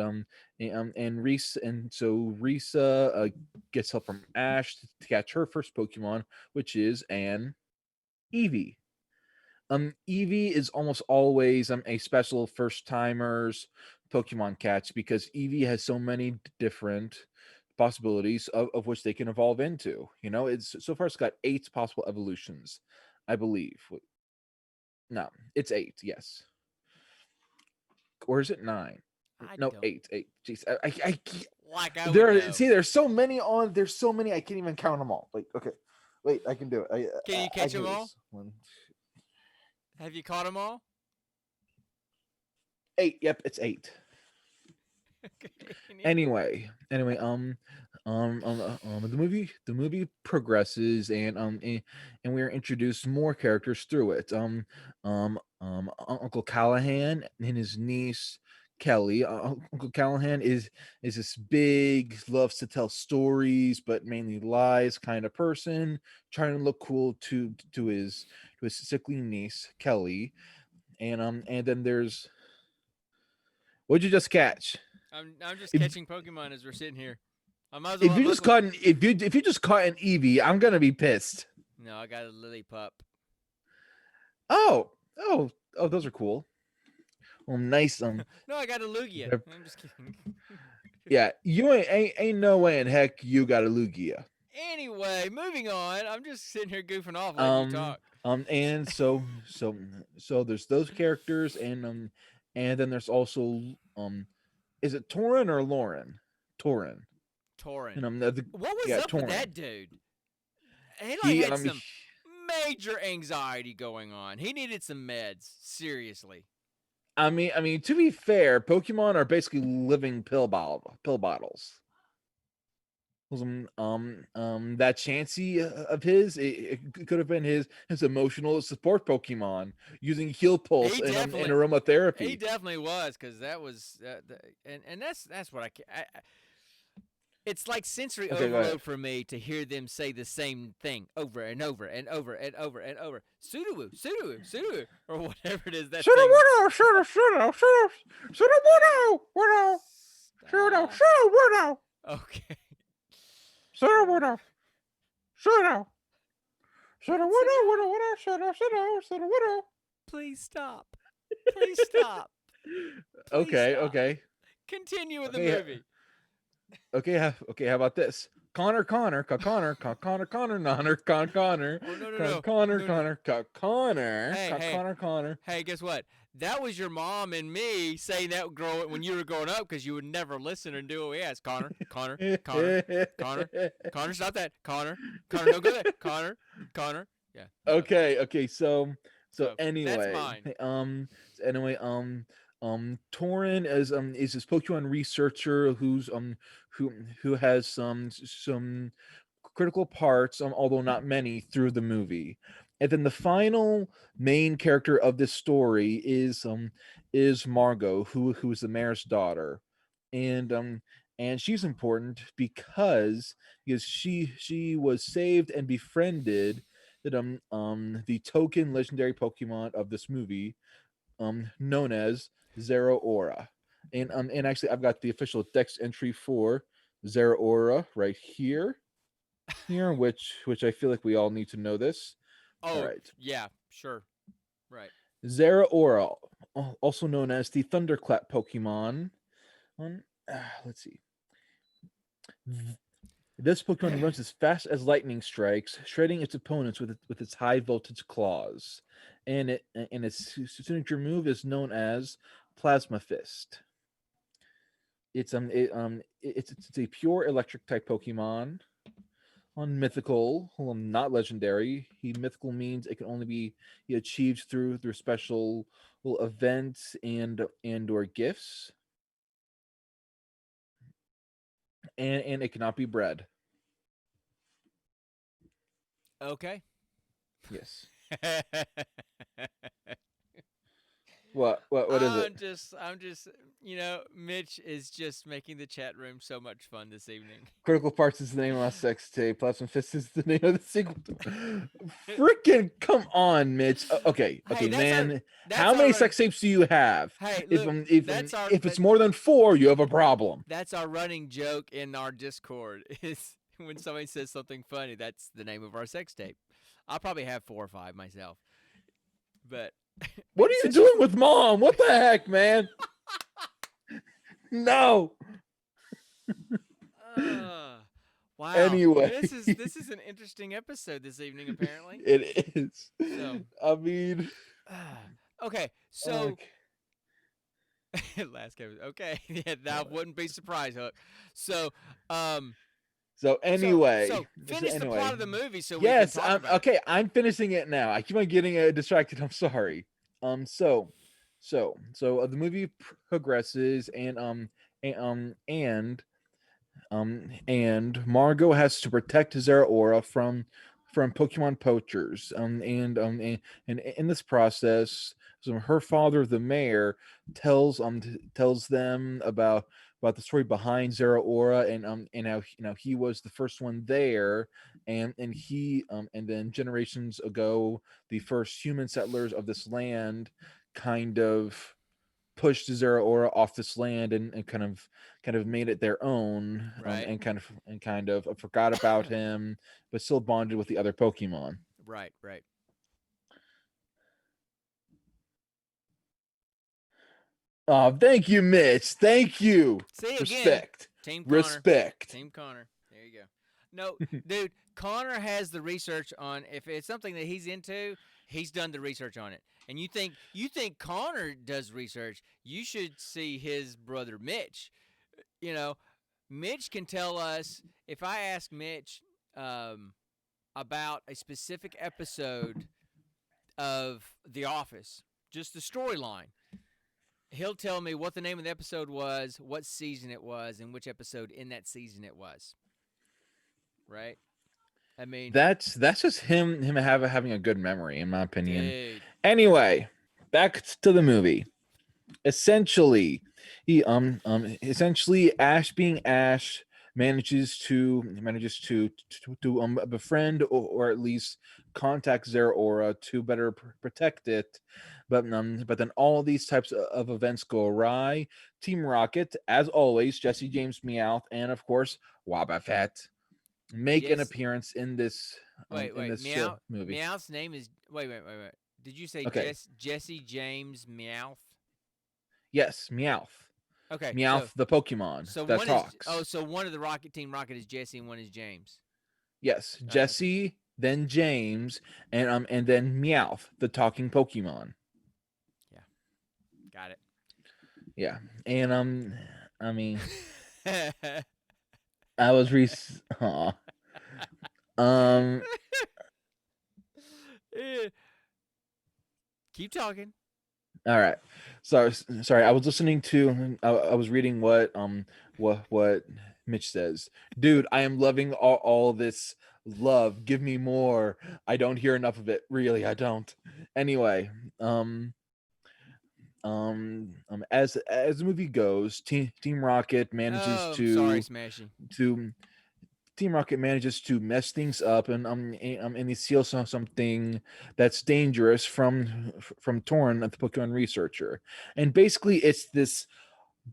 Risa gets help from Ash to catch her first Pokemon, which is an Eevee. Eevee is almost always a special first timers Pokemon catch because Eevee has so many different possibilities of which they can evolve into. It's so far it's got 8 possible evolutions, I believe. No, it's 8, yes. Or is it 9? No, 8. Jeez, I like I would know. there's so many I can't even count them all. Okay, wait, I can do it. Can you catch them all? One. Have you caught them all? 8. Yep, it's 8. Anyway, the movie progresses and we are introduced more characters through it. Uncle Callahan and his niece Kelly. Uncle Callahan is this big, loves to tell stories but mainly lies kind of person, trying to look cool to his sickly niece Kelly. And then there's, what'd you just catch? I'm just catching Pokemon as we're sitting here. I might as If well. you just caught an Eevee, I'm gonna be pissed. No, I got a Lily pup. Oh, those are cool. Well, nice. No, I got a Lugia. I'm just kidding. Yeah, you ain't no way in heck you got a Lugia. Anyway, moving on. I'm just sitting here goofing off letting you talk. And so there's those characters, and then there's also is it Torin or Lauren? Torin. Torin. And what was up Torin. with that dude? He had some major anxiety going on. He needed some meds. Seriously. I mean, to be fair, Pokemon are basically living pill bottles. That Chansey of his, it could have been his emotional support Pokemon using Heal Pulse and aromatherapy. He definitely was, because that was, and that's what it's like sensory overload for me to hear them say the same thing over and over and over and over and over. Sudowoo, or whatever it is. That Okay. Please stop. Please stop. Okay. Continue with the movie. Okay, how about this? Connor, Nonner, Oh no no no no no! Hey hey Connor. hey! Guess what? That was your mom and me saying that when you were growing up because you would never listen and do what we asked. Connor, Connor, Connor, Connor, Connor, stop that! Connor, Connor, don't go there! Connor, Connor. Yeah. So Okay, so so that's anyway, mine. so anyway, Torin is this Pokemon researcher who who has some critical parts, although not many, through the movie. And then the final main character of this story is Margot, who is the mayor's daughter, and she's important because she was saved and befriended that the token legendary Pokemon of this movie, known as Zeraora. And actually I've got the official text entry for Zeraora right here, which I feel like we all need to know this. All Oh right. yeah, sure, right. Zeraora, also known as the Thunderclap Pokemon. Let's see. This Pokemon runs as fast as lightning strikes, shredding its opponents with its high voltage claws. And its signature move is known as Plasma Fist. It's a pure electric type Pokemon. On mythical, not legendary. Mythical means it can only be achieved through special events and or gifts, and it cannot be bred. Okay. Yes. What is it? I'm just, Mitch is just making the chat room so much fun this evening. Critical Parts is the name of my sex tape. Plasma Fist is the name of the sequel. Freaking come on, Mitch. Okay, Hey, man. that's How our many running. sex tapes do you have? Hey, If look, if it's more than four, you have a problem. that's our running joke in our Discord is when somebody says something funny, that's the name of our sex tape. I'll probably have 4 or 5 myself. But What are you since you doing with mom? What the heck, man? No. uh, wow, Anyway, this is an interesting episode this evening apparently. it is. So, I mean, okay, so okay. last game. Okay, yeah, that wouldn't be surprised, Hook. So, um, So so anyway, so finish the plot of the movie so we can yes, talk I'm about it. okay. I'm finishing it now. I keep on getting distracted. I'm sorry. So the movie progresses, and Margot has to protect Zeraora from Pokemon poachers. And in this process, so her father, the mayor, tells them about the story behind Zeraora, and how he was the first one there, and then generations ago the first human settlers of this land kind of pushed Zeraora off this land, and kind of made it their own, Right, and kind of forgot about him, but still bonded with the other Pokemon. right, right. Oh, thank you, Mitch. Thank you. See again, Respect. Team Connor, Respect. Team Connor. There you go. No, dude, Connor has the research on if it's something that he's into. He's done the research on it. And you think Connor does research? You should see his brother Mitch. You know, Mitch can tell us if I ask Mitch about a specific episode of The Office, just the storyline. He'll tell me what the name of the episode was, what season it was, and which episode in that season it was. Right? I mean, That's just him having a good memory, in my opinion. dude. Anyway, back to the movie. Essentially Ash, being Ash, manages to befriend, or at least contact Zeraora to better protect it. But then all these types of events go awry. Team Rocket, as always, Jesse James Meowth, and of course Wobbuffet, make an Yes. appearance in this Wait. movie. Meowth's name is. Wait. Did you say Okay. Jesse James Meowth? Yes, Meowth. Okay, Meowth, the Pokemon so that one is talks. so one of the Rocket Team Rocket is Jesse and one is James. Yes, Okay, Jesse, then James, and then Meowth, the talking Pokemon. yeah, got Yeah, and I mean, it. I was aw. um, Keep talking. all right. Sorry, I was listening to. I was reading what Mitch says. Dude, I am loving all this love. Give me more. I don't hear enough of it. Really, I don't. Anyway, um, as the movie goes, Team Rocket manages Oh, I'm sorry, to Smashy. to Team Rocket manages to mess things up, and they steal something that's dangerous from Torn, the Pokemon researcher, and basically it's this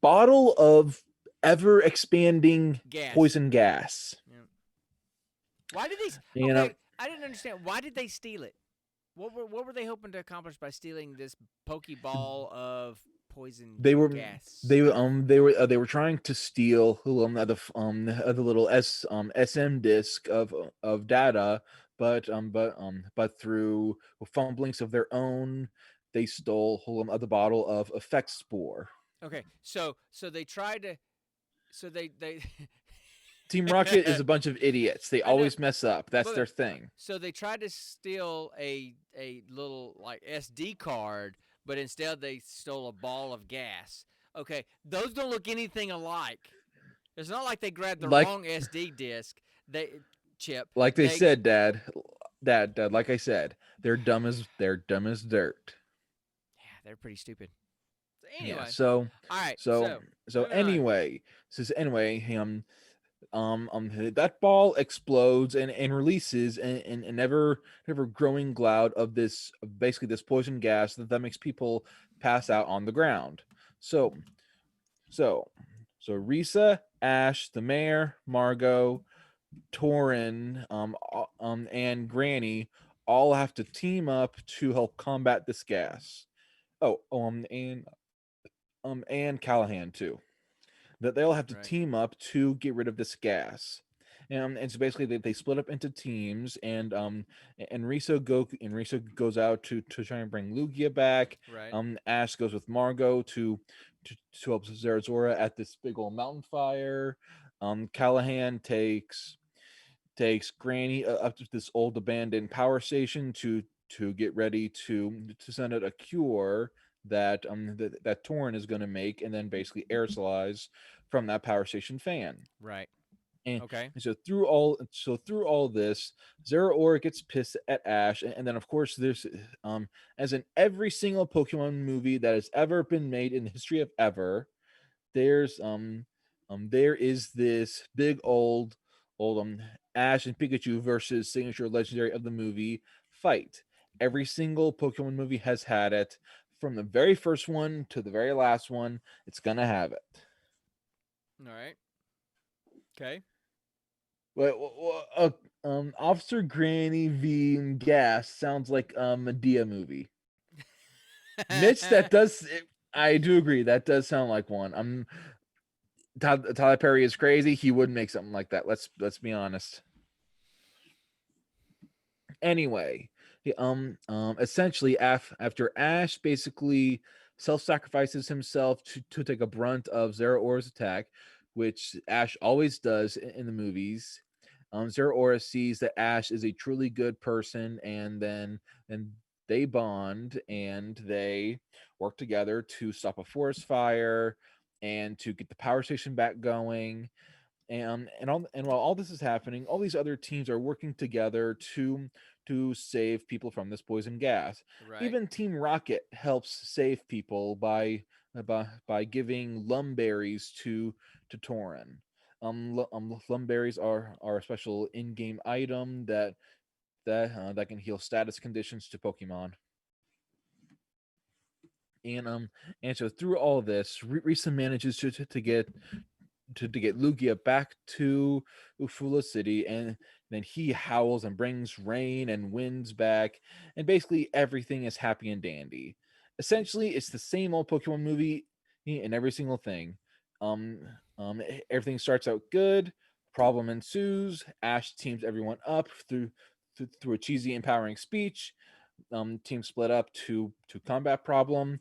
bottle of ever expanding Gas. poison gas. Yeah. Why did these? You know, Okay, I didn't understand. Why did they steal it? What were they hoping to accomplish by stealing this Pokeball of poison they were gas? they were trying to steal the little SM disk of data, but through fumblings of their own, they stole the bottle of effect spore. Okay, so they tried to. So they. Team Rocket is a bunch of idiots. They I know, always mess up. That's but their thing. so they tried to steal a little like SD card, but instead they stole a ball of gas. Okay, those don't look anything alike. It's not like they grabbed the Like wrong SD disc. They chip. like they They said, Dad, like I said, they're dumb as dirt. yeah, they're pretty stupid. So Yeah. anyway, So all right. so So so moving on. anyway, that ball explodes and releases an ever growing cloud of this basically this poison gas that makes people pass out on the ground. So so so Risa, Ash, the mayor, Margot, Torin, and Granny all have to team up to help combat this gas. Oh, and Callahan too. That they'll have to Right. team up to get rid of this gas. And so basically they split up into teams, and Risa goes out to try and bring Lugia back. Right. Ash goes with Margot to help Zarazora at this big old mountain fire. Callahan takes Granny up to this old abandoned power station to get ready to send out a cure that Torn is going to make, and then basically aerosolize from that power station fan. Right. And, Okay. and through all this, Zeraora gets pissed at Ash, and then of course there's as in every single Pokemon movie that has ever been made in the history of ever, there's there is this big old Ash and Pikachu versus signature legendary of the movie fight. Every single Pokemon movie has had it. From the very first one to the very last one, it's gonna have it. All right. Okay. Officer Granny v Gas sounds like a Medea movie. Mitch, I do agree. That does sound like one. Tyler Perry is crazy. He wouldn't make something like that. Let's be honest. Anyway, essentially, after Ash basically self-sacrifices himself to take a brunt of Zeraora's attack, which Ash always does in the movies. Zeraora sees that Ash is a truly good person, and they bond and they work together to stop a forest fire and to get the power station back going. And while all this is happening, all these other teams are working together to save people from this poison gas. Right. Even Team Rocket helps save people by giving lumberries to Torin. Lumberries are a special in-game item that can heal status conditions to Pokemon. And and so through all this, Risa manages to get Lugia back to Ufula City, and then he howls and brings rain and winds back, and basically everything is happy and dandy. Essentially, it's the same old Pokemon movie in every single thing. Um, Everything starts out good. Problem ensues. Ash teams everyone up through a cheesy, empowering speech. Team split up to combat problem.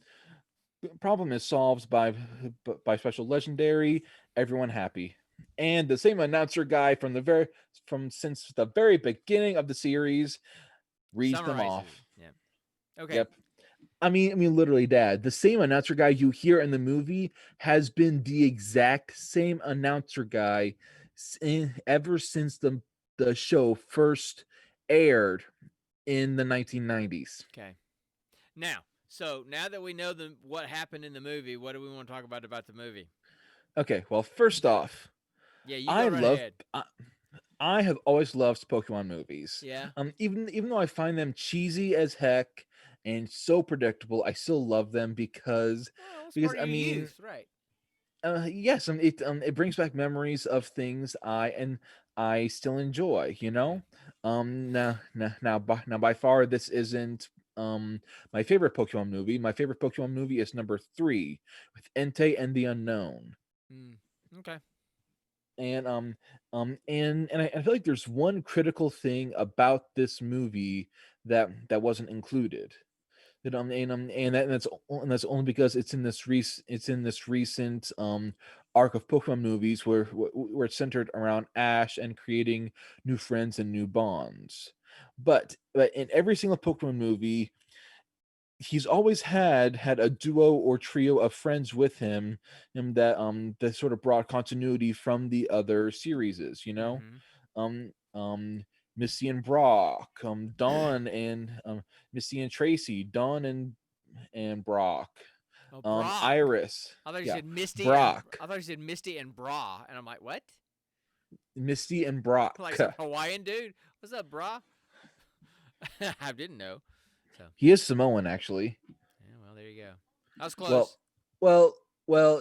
Problem is solved by special legendary. Everyone happy. And the same announcer guy from since the very beginning of the series reads them Summarizes off. it. Yeah. Okay. Yep. I mean, literally, Dad. The same announcer guy you hear in the movie has been the exact same announcer guy ever since the show first aired in the 1990s. Okay. Now that we know what happened in the movie, what do we want to talk about the movie? Okay, well, first off, Yeah, you go I right love ahead. I have always loved Pokemon movies. Yeah. Even though I find them cheesy as heck and so predictable, I still love them Well, it's because part of I your mean, youth, right? yes, it brings back memories of things I still enjoy. Yeah. Now by far this isn't my favorite Pokemon movie. My favorite Pokemon movie is number 3 with Entei and the Unknown. Mm. Okay. And I feel like there's one critical thing about this movie that wasn't included. And that's only because it's in this recent arc of Pokemon movies where it's centered around Ash and creating new friends and new bonds. But in every single Pokemon movie, he's always had a duo or trio of friends with him, and that sort of brought continuity from the other series, you know. Mm-hmm. Misty and Brock, Dawn and Misty and Tracy, Dawn and Brock, Oh, Brock. Iris, I thought you yeah, said Misty and Brock, I thought you said Misty and Bra, and I'm like, what? Misty and Brock. Like some Hawaiian dude? What's up, Bra? I didn't know. So He is Samoan, actually. yeah, well, there you go. I was Well, close. well,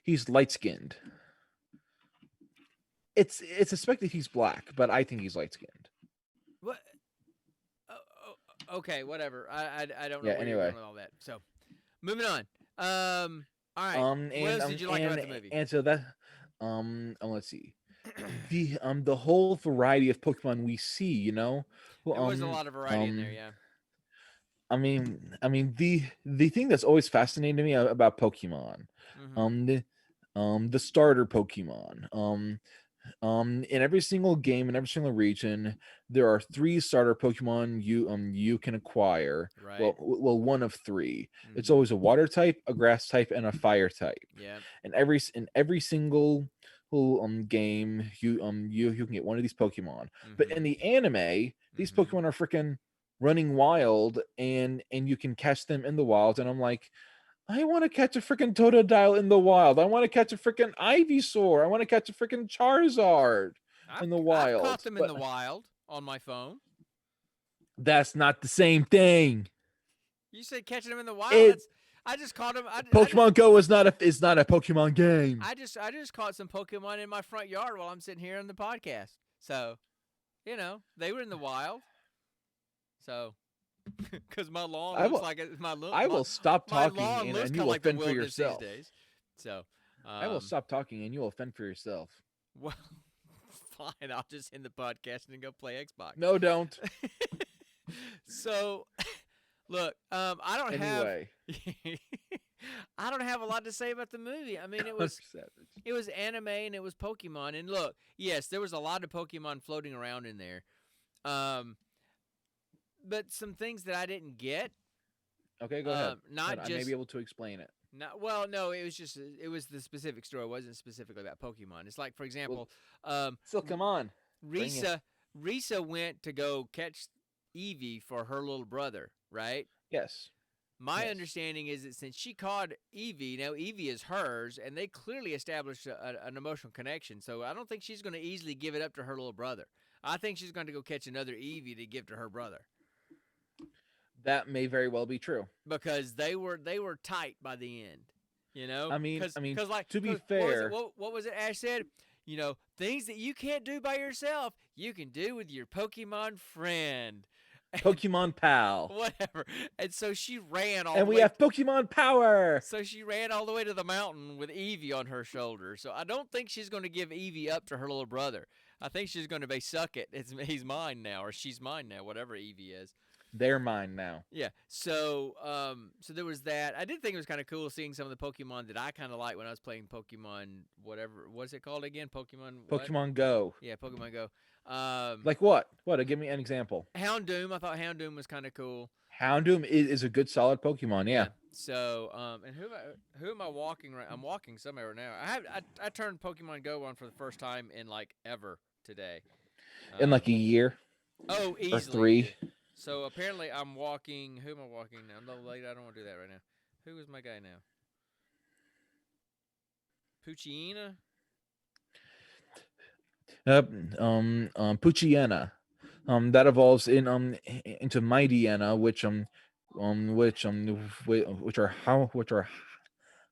he's light skinned. It's suspected he's black, but I think he's light skinned. What? Okay, whatever. I don't know Yeah. where you're Anyway, going with all that. So moving on. All right. What else did you like about the movie? and so that let's see, the whole variety of Pokemon we see, well, There was a lot of variety in there, yeah. the thing that's always fascinated me about Pokemon, Mm-hmm. um the the starter Pokemon, in every single game in every single region, there are 3 starter Pokemon you can acquire. Right. One of 3. It's Mm-hmm. always a water type, a grass type, and a fire type. Yeah. And in every single game, you can get one of these Pokemon. But Mm-hmm. in the anime, these Mm-hmm. Pokemon are freaking running wild, and you can catch them in the wild. And I'm like, I want to catch a freaking Totodile in the wild. I want to catch a freaking Ivysaur. I want to catch a freaking Charizard in the I've caught wild. them in But the wild on my phone. that's not the same thing. You said catching them in the wild. It That's I just caught them. Pokemon Go is not a Pokemon game. I just caught some Pokemon in my front yard while I'm sitting here on the podcast. So, they were in the wild. So, because my lawn I looks will like I will stop my talking lawn looks and kind you of will like the fend for wilderness these yourself. days. So, I will stop talking and you will fend for yourself. well, fine. I'll just end the podcast and then go play Xbox. No, don't. So, look, I don't have Anyway, I don't have a lot to say about the movie. I mean, it was anime and it was Pokemon. And look, yes, there was a lot of Pokemon floating around in there. But some things that I didn't get. Okay, go ahead. Not I just may be able to explain it. no, it was the specific story. It wasn't specifically about Pokemon. It's like, for example, Still, come on. Bring it. Risa went to go catch Eevee for her little brother, right? Yes. My Yes. understanding is that since she caught Eevee, now Eevee is hers, and they clearly established an emotional connection. So I don't think she's going to easily give it up to her little brother. I think she's going to go catch another Eevee to give to her brother. That may very well be true. Because they were tight by the end, I mean, Cause like, to be cause fair, what was it Ash said? Things that you can't do by yourself, you can do with your Pokemon friend. Pokemon Pal. whatever. And so she ran all And the we way. have Pokemon Power. So she ran all the way to the mountain with Eevee on her shoulder. So I don't think she's going to give Eevee up to her little brother. I think she's going to be suck it. He's mine now, or she's mine now, whatever Eevee is. They're mine now. Yeah. So there was that. I did think it was kind of cool seeing some of the Pokemon that I kind of like when I was playing Pokemon. Whatever. What's it called again? Pokemon. What? Pokemon Go. Yeah, Pokemon Go. Like what? What? Give me an example. Houndoom. I thought Houndoom was kind of cool. Houndoom is a good, solid Pokemon. Yeah. So, and who am I walking right? I'm walking somewhere right now. I turned Pokemon Go on for the first time in like ever today. In like a year. Oh, easily. Or 3. So apparently I'm walking. Who am I walking now? No, late. I don't want to do that right now. Who is my guy now? Pucciina. Poochyena. That evolves into Mightyena, which are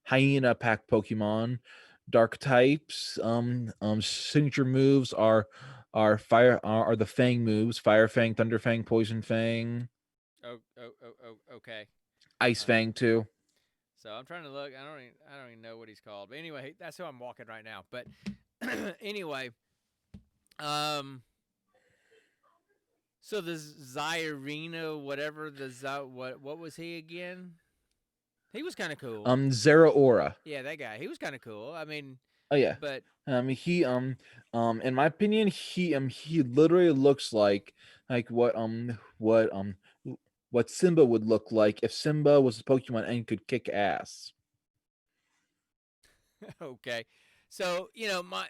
hyena pack Pokemon. Dark types. Signature moves are the Fang moves: Fire Fang, Thunder Fang, Poison Fang. Okay. Ice Fang too. So I'm trying to look. I don't even know what he's called. But anyway, that's who I'm walking right now. But anyway, so the Zyrina, whatever what was he again? He was kind of cool. Zeraora. Yeah, that guy. He was kind of cool. I mean, oh yeah. But he in my opinion, he literally looks like what Simba would look like if Simba was a Pokemon and could kick ass. Okay. So, my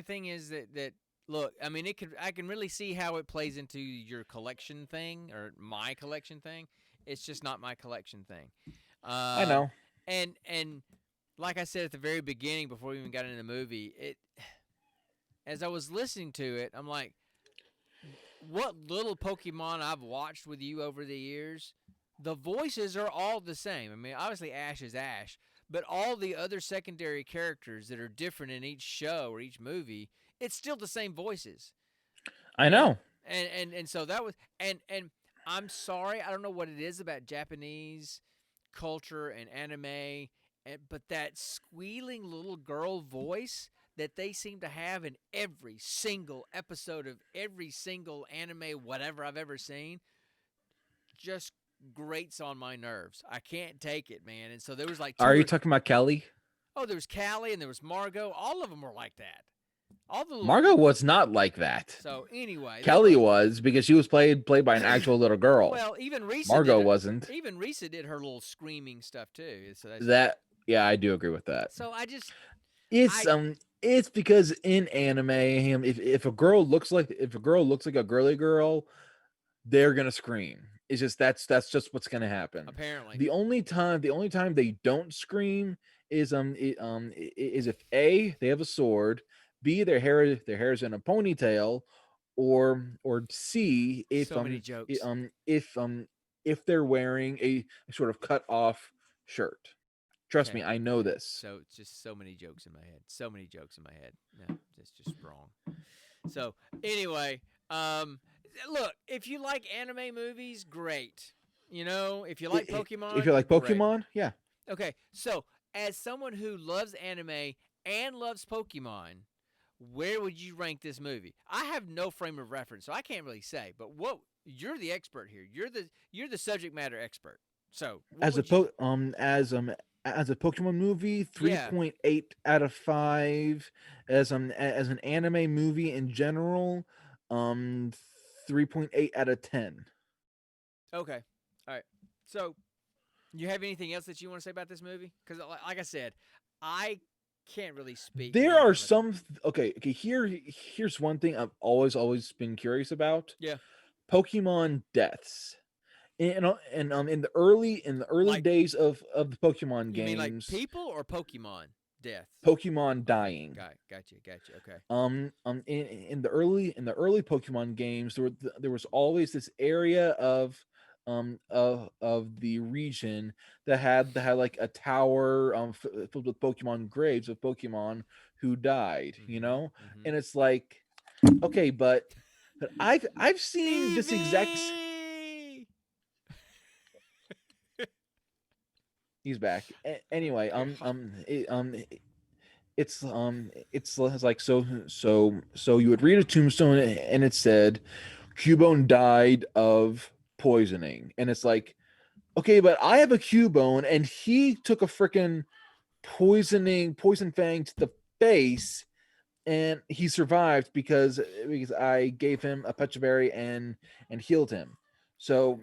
thing is that look, I mean, I can really see how it plays into your collection thing or my collection thing. It's just not my collection thing. I know. And like I said at the very beginning before we even got into the movie, as I was listening to it, I'm like, what little Pokemon I've watched with you over the years, the voices are all the same. I mean, obviously Ash is Ash, but all the other secondary characters that are different in each show or each movie, it's still the same voices. I know. And so that was and I'm sorry, I don't know what it is about Japanese culture and anime, but that squealing little girl voice that they seem to have in every single episode of every single anime, whatever I've ever seen, just grates on my nerves. I can't take it, man. And so there was like Are you talking about Kelly? Oh, there was Callie and there was Margot. All of them were like that. Margot was not like that. So anyway, Kelly was because she was played by an actual little girl. Well, even Risa Margot wasn't. Even Risa did her little screaming stuff too. So yeah, I do agree with that. So it's because in anime, if a girl looks like a girly girl, they're gonna scream. It's just that's just what's gonna happen. Apparently, the only time they don't scream is if A, they have a sword, B, their hair is in a ponytail, or C, if so many jokes. If they're wearing a sort of cut off shirt. Trust me, I know this. So it's just so many jokes in my head. So many jokes in my head. No, it's just wrong. So anyway, look, if you like anime movies, great. If you like Pokemon, Pokemon, yeah. Okay, so as someone who loves anime and loves Pokemon, where would you rank this movie? I have no frame of reference, so I can't really say. But you're the expert here. You're the subject matter expert. So as a Pokemon movie, 3.8 out of 5. As an anime movie in general, 3.8 out of 10. Okay, all right. So, you have anything else that you want to say about this movie? Because, like I said, I can't really speak. There are some. Okay. Here's one thing I've always been curious about. Yeah. Pokemon deaths. In the early days of the Pokemon games. You mean like people or Pokemon death? Pokemon dying. Gotcha. Okay. In the early Pokemon games, there was always this area of the region that had like a tower filled with Pokemon graves of Pokemon who died. Mm-hmm. And it's like, okay, but I've seen this exact. He's back. Anyway, it's like so you would read a tombstone and it said Cubone died of poisoning, and it's like, okay, but I have a Cubone and he took a freaking poison fang to the face, and he survived because I gave him a petraberry and healed him. So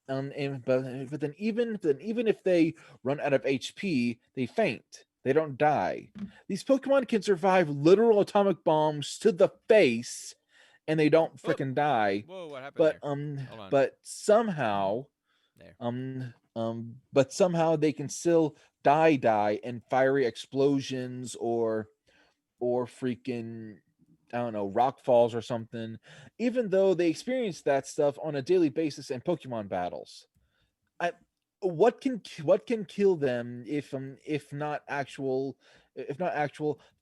but then even if they run out of HP, they faint. They don't die. These Pokemon can survive literal atomic bombs to the face, and they don't Whoop. freaking die. Whoa, what happened But there? Hold on. but somehow There. but somehow they can still die in fiery explosions or freaking, I don't know, rock falls or something, even though they experience that stuff on a daily basis in Pokemon battles. I what can kill them if not actual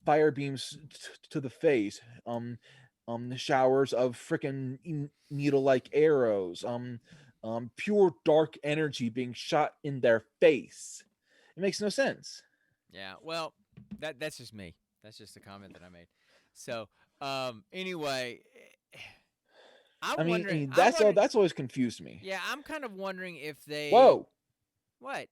fire beams to the face, showers of freaking needle like arrows, pure dark energy being shot in their face. It makes no sense. Yeah. Well, that's just me. That's just a comment that I made. So, anyway, I I'm mean, wondering. I'm that's wondering. that's always confused me. Yeah, I'm kind of wondering if they. Whoa. What?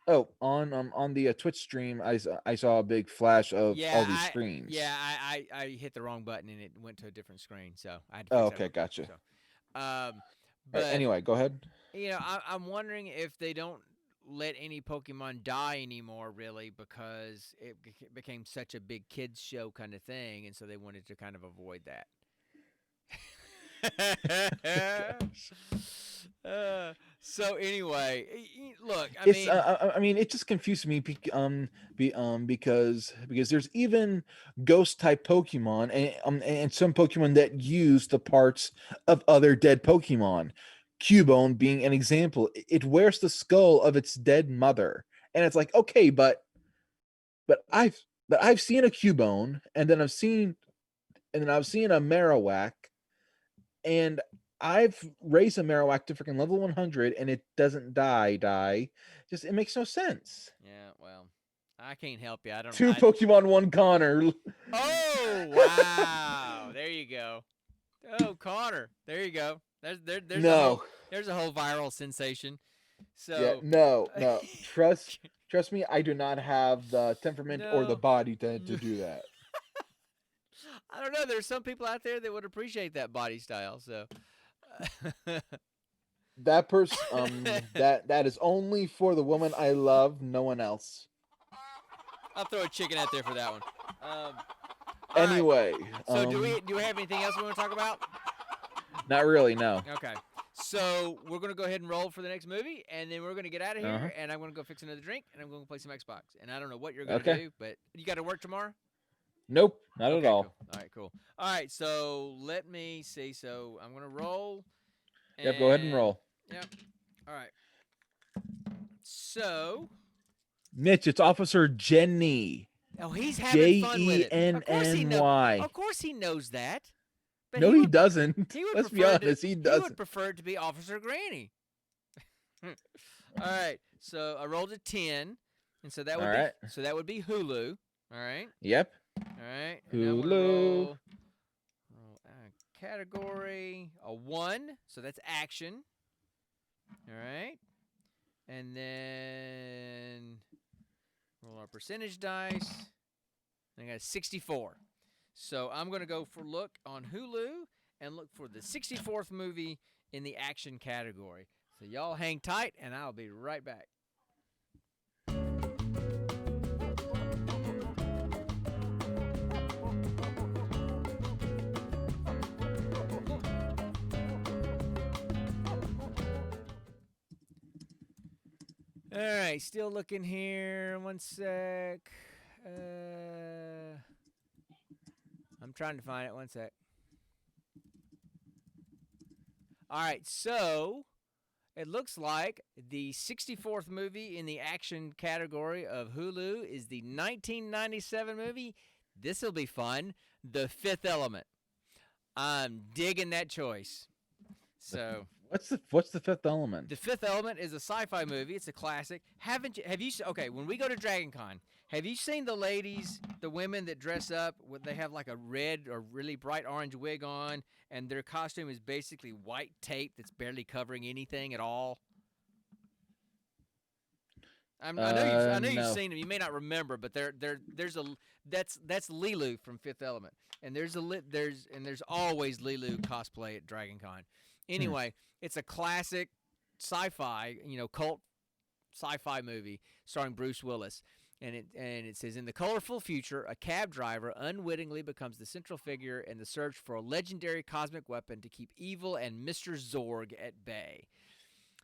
Oh, on the Twitch stream, I saw a big flash of Yeah, all these screens. I hit the wrong button and it went to a different screen, so I had to Oh, fix that okay, real quick. gotcha. So, but Anyway, go ahead. I'm wondering if they don't let any Pokemon die anymore, really, because it became such a big kids show kind of thing, and so they wanted to kind of avoid that. Gosh. So anyway, look, It's I mean, it just confused me because there's even ghost type Pokemon and some Pokemon that use the parts of other dead Pokemon. Cubone being an example. It wears the skull of its dead mother, and it's like, okay, but I've seen a Cubone, and then I've seen a Marowak, and I've raised a Marowak to freaking level 100, and it doesn't die. Just it makes no sense. yeah, well, I can't help you. I don't. Two Pokemon, one Connor. Oh wow! There you go. Oh, Connor. There you go. There's No. a whole viral sensation. Yeah, So no. Trust me, I do not have the temperament or the no. body to do that. I don't know. There's some people out there that would appreciate that body style. So That person that is only for the woman I love, no one else. I'll throw a chicken out there for that one. All Anyway, right. So do we have anything else we want to talk about? Not really, no. Okay. So we're gonna go ahead and roll for the next movie, and then we're gonna get out of here, Uh-huh. and I'm gonna go fix another drink, and I'm gonna play some Xbox. And I don't know what you're gonna Okay. do, but you got to work tomorrow. Nope, not Okay, at all. Cool. All right, cool. All right, so let me see. So I'm gonna roll. Yep, go ahead and roll. Yep. All right. So. Mitch, it's Officer Jenny. Oh, he's having fun with it. Jenny. Of course he knows that. But No, he doesn't. He would Let's be prefer honest, he doesn't. He would prefer it to be Officer Granny. All right. So I rolled a 10, and so that would be Hulu. All right. Yep. All right. Hulu. Roll category a 1, so that's action. All right. And then roll our percentage dice. I got 64. So I'm going to go for look on Hulu and look for the 64th movie in the action category. So y'all hang tight, and I'll be right back. All right, still looking here. One sec. I'm trying to find it. One sec. All right, so it looks like the 64th movie in the action category of Hulu is the 1997 movie. This will be fun. The Fifth Element. I'm digging that choice. So What's the Fifth Element? The Fifth Element is a sci-fi movie. It's a classic. Have you? Okay, when we go to Dragon Con, have you seen the ladies, the women that dress up? They have like a red or really bright orange wig on, and their costume is basically white tape that's barely covering anything at all. I know you've No. seen them. You may not remember, but that's Lilu from Fifth Element, and there's always Lilu cosplay at Dragon Con. Anyway, it's a classic sci-fi, cult sci-fi movie starring Bruce Willis, and it says, in the colorful future, a cab driver unwittingly becomes the central figure in the search for a legendary cosmic weapon to keep evil and Mr. Zorg at bay.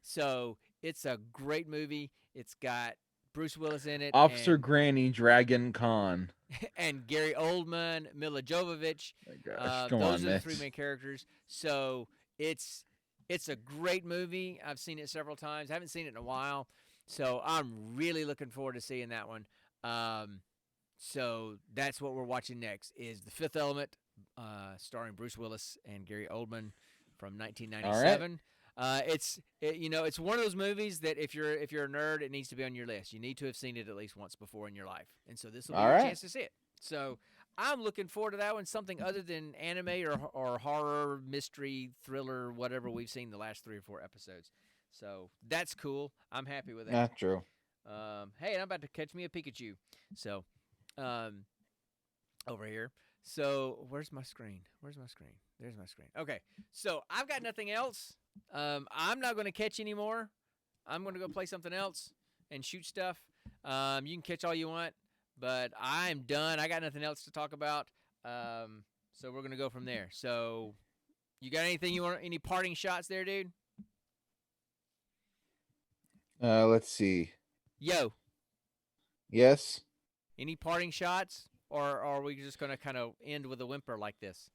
So it's a great movie. It's got Bruce Willis in it. Officer Granny Dragon Con. And Gary Oldman, Mila Jovovich. Oh my gosh, come those on, are the Mitch. three main characters. So it's a great movie. I've seen it several times. I haven't seen it in a while. So I'm really looking forward to seeing that one. So that's what we're watching next is The Fifth Element, starring Bruce Willis and Gary Oldman from 1997. It's one of those movies that if you're a nerd, it needs to be on your list. You need to have seen it at least once before in your life, and so this will be your chance to see it. So I'm looking forward to that one. Something other than anime or horror, mystery, thriller, whatever we've seen the last 3 or 4 episodes. So that's cool. I'm happy with that. That's true. Hey, I'm about to catch me a Pikachu. So, over here. So where's my screen? There's my screen. Okay. So I've got nothing else. I'm not going to catch anymore. I'm going to go play something else and shoot stuff. You can catch all you want, but I'm done. I got nothing else to talk about. So we're going to go from there. So you got anything you want? Any parting shots there, dude? Let's see. Yo. Yes. Any parting shots, or are we just going to kind of end with a whimper like this?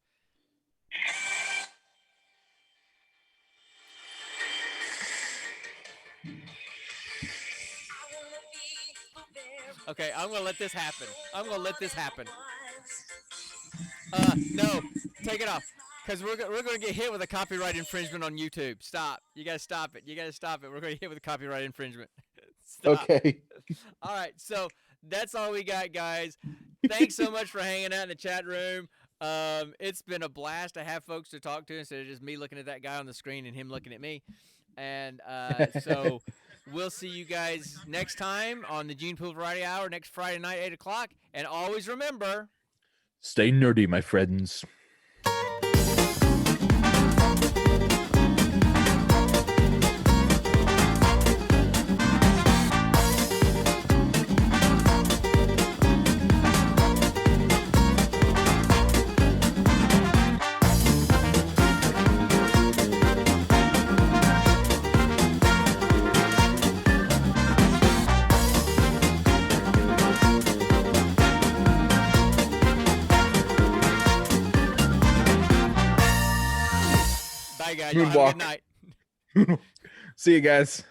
Okay, I'm gonna let this happen. No, take it off, because we're gonna get hit with a copyright infringement on YouTube. Stop. You gotta stop it. We're gonna get hit with a copyright infringement. Stop. Okay. All right, so that's all we got, guys. Thanks so much for hanging out in the chat room. It's been a blast to have folks to talk to instead of just me looking at that guy on the screen and him looking at me. And so we'll see you guys next time on the Gene Pool Variety Hour next Friday night, 8 o'clock. And always remember, stay nerdy, my friends. bye, guys. Y'all have a good night. See you guys.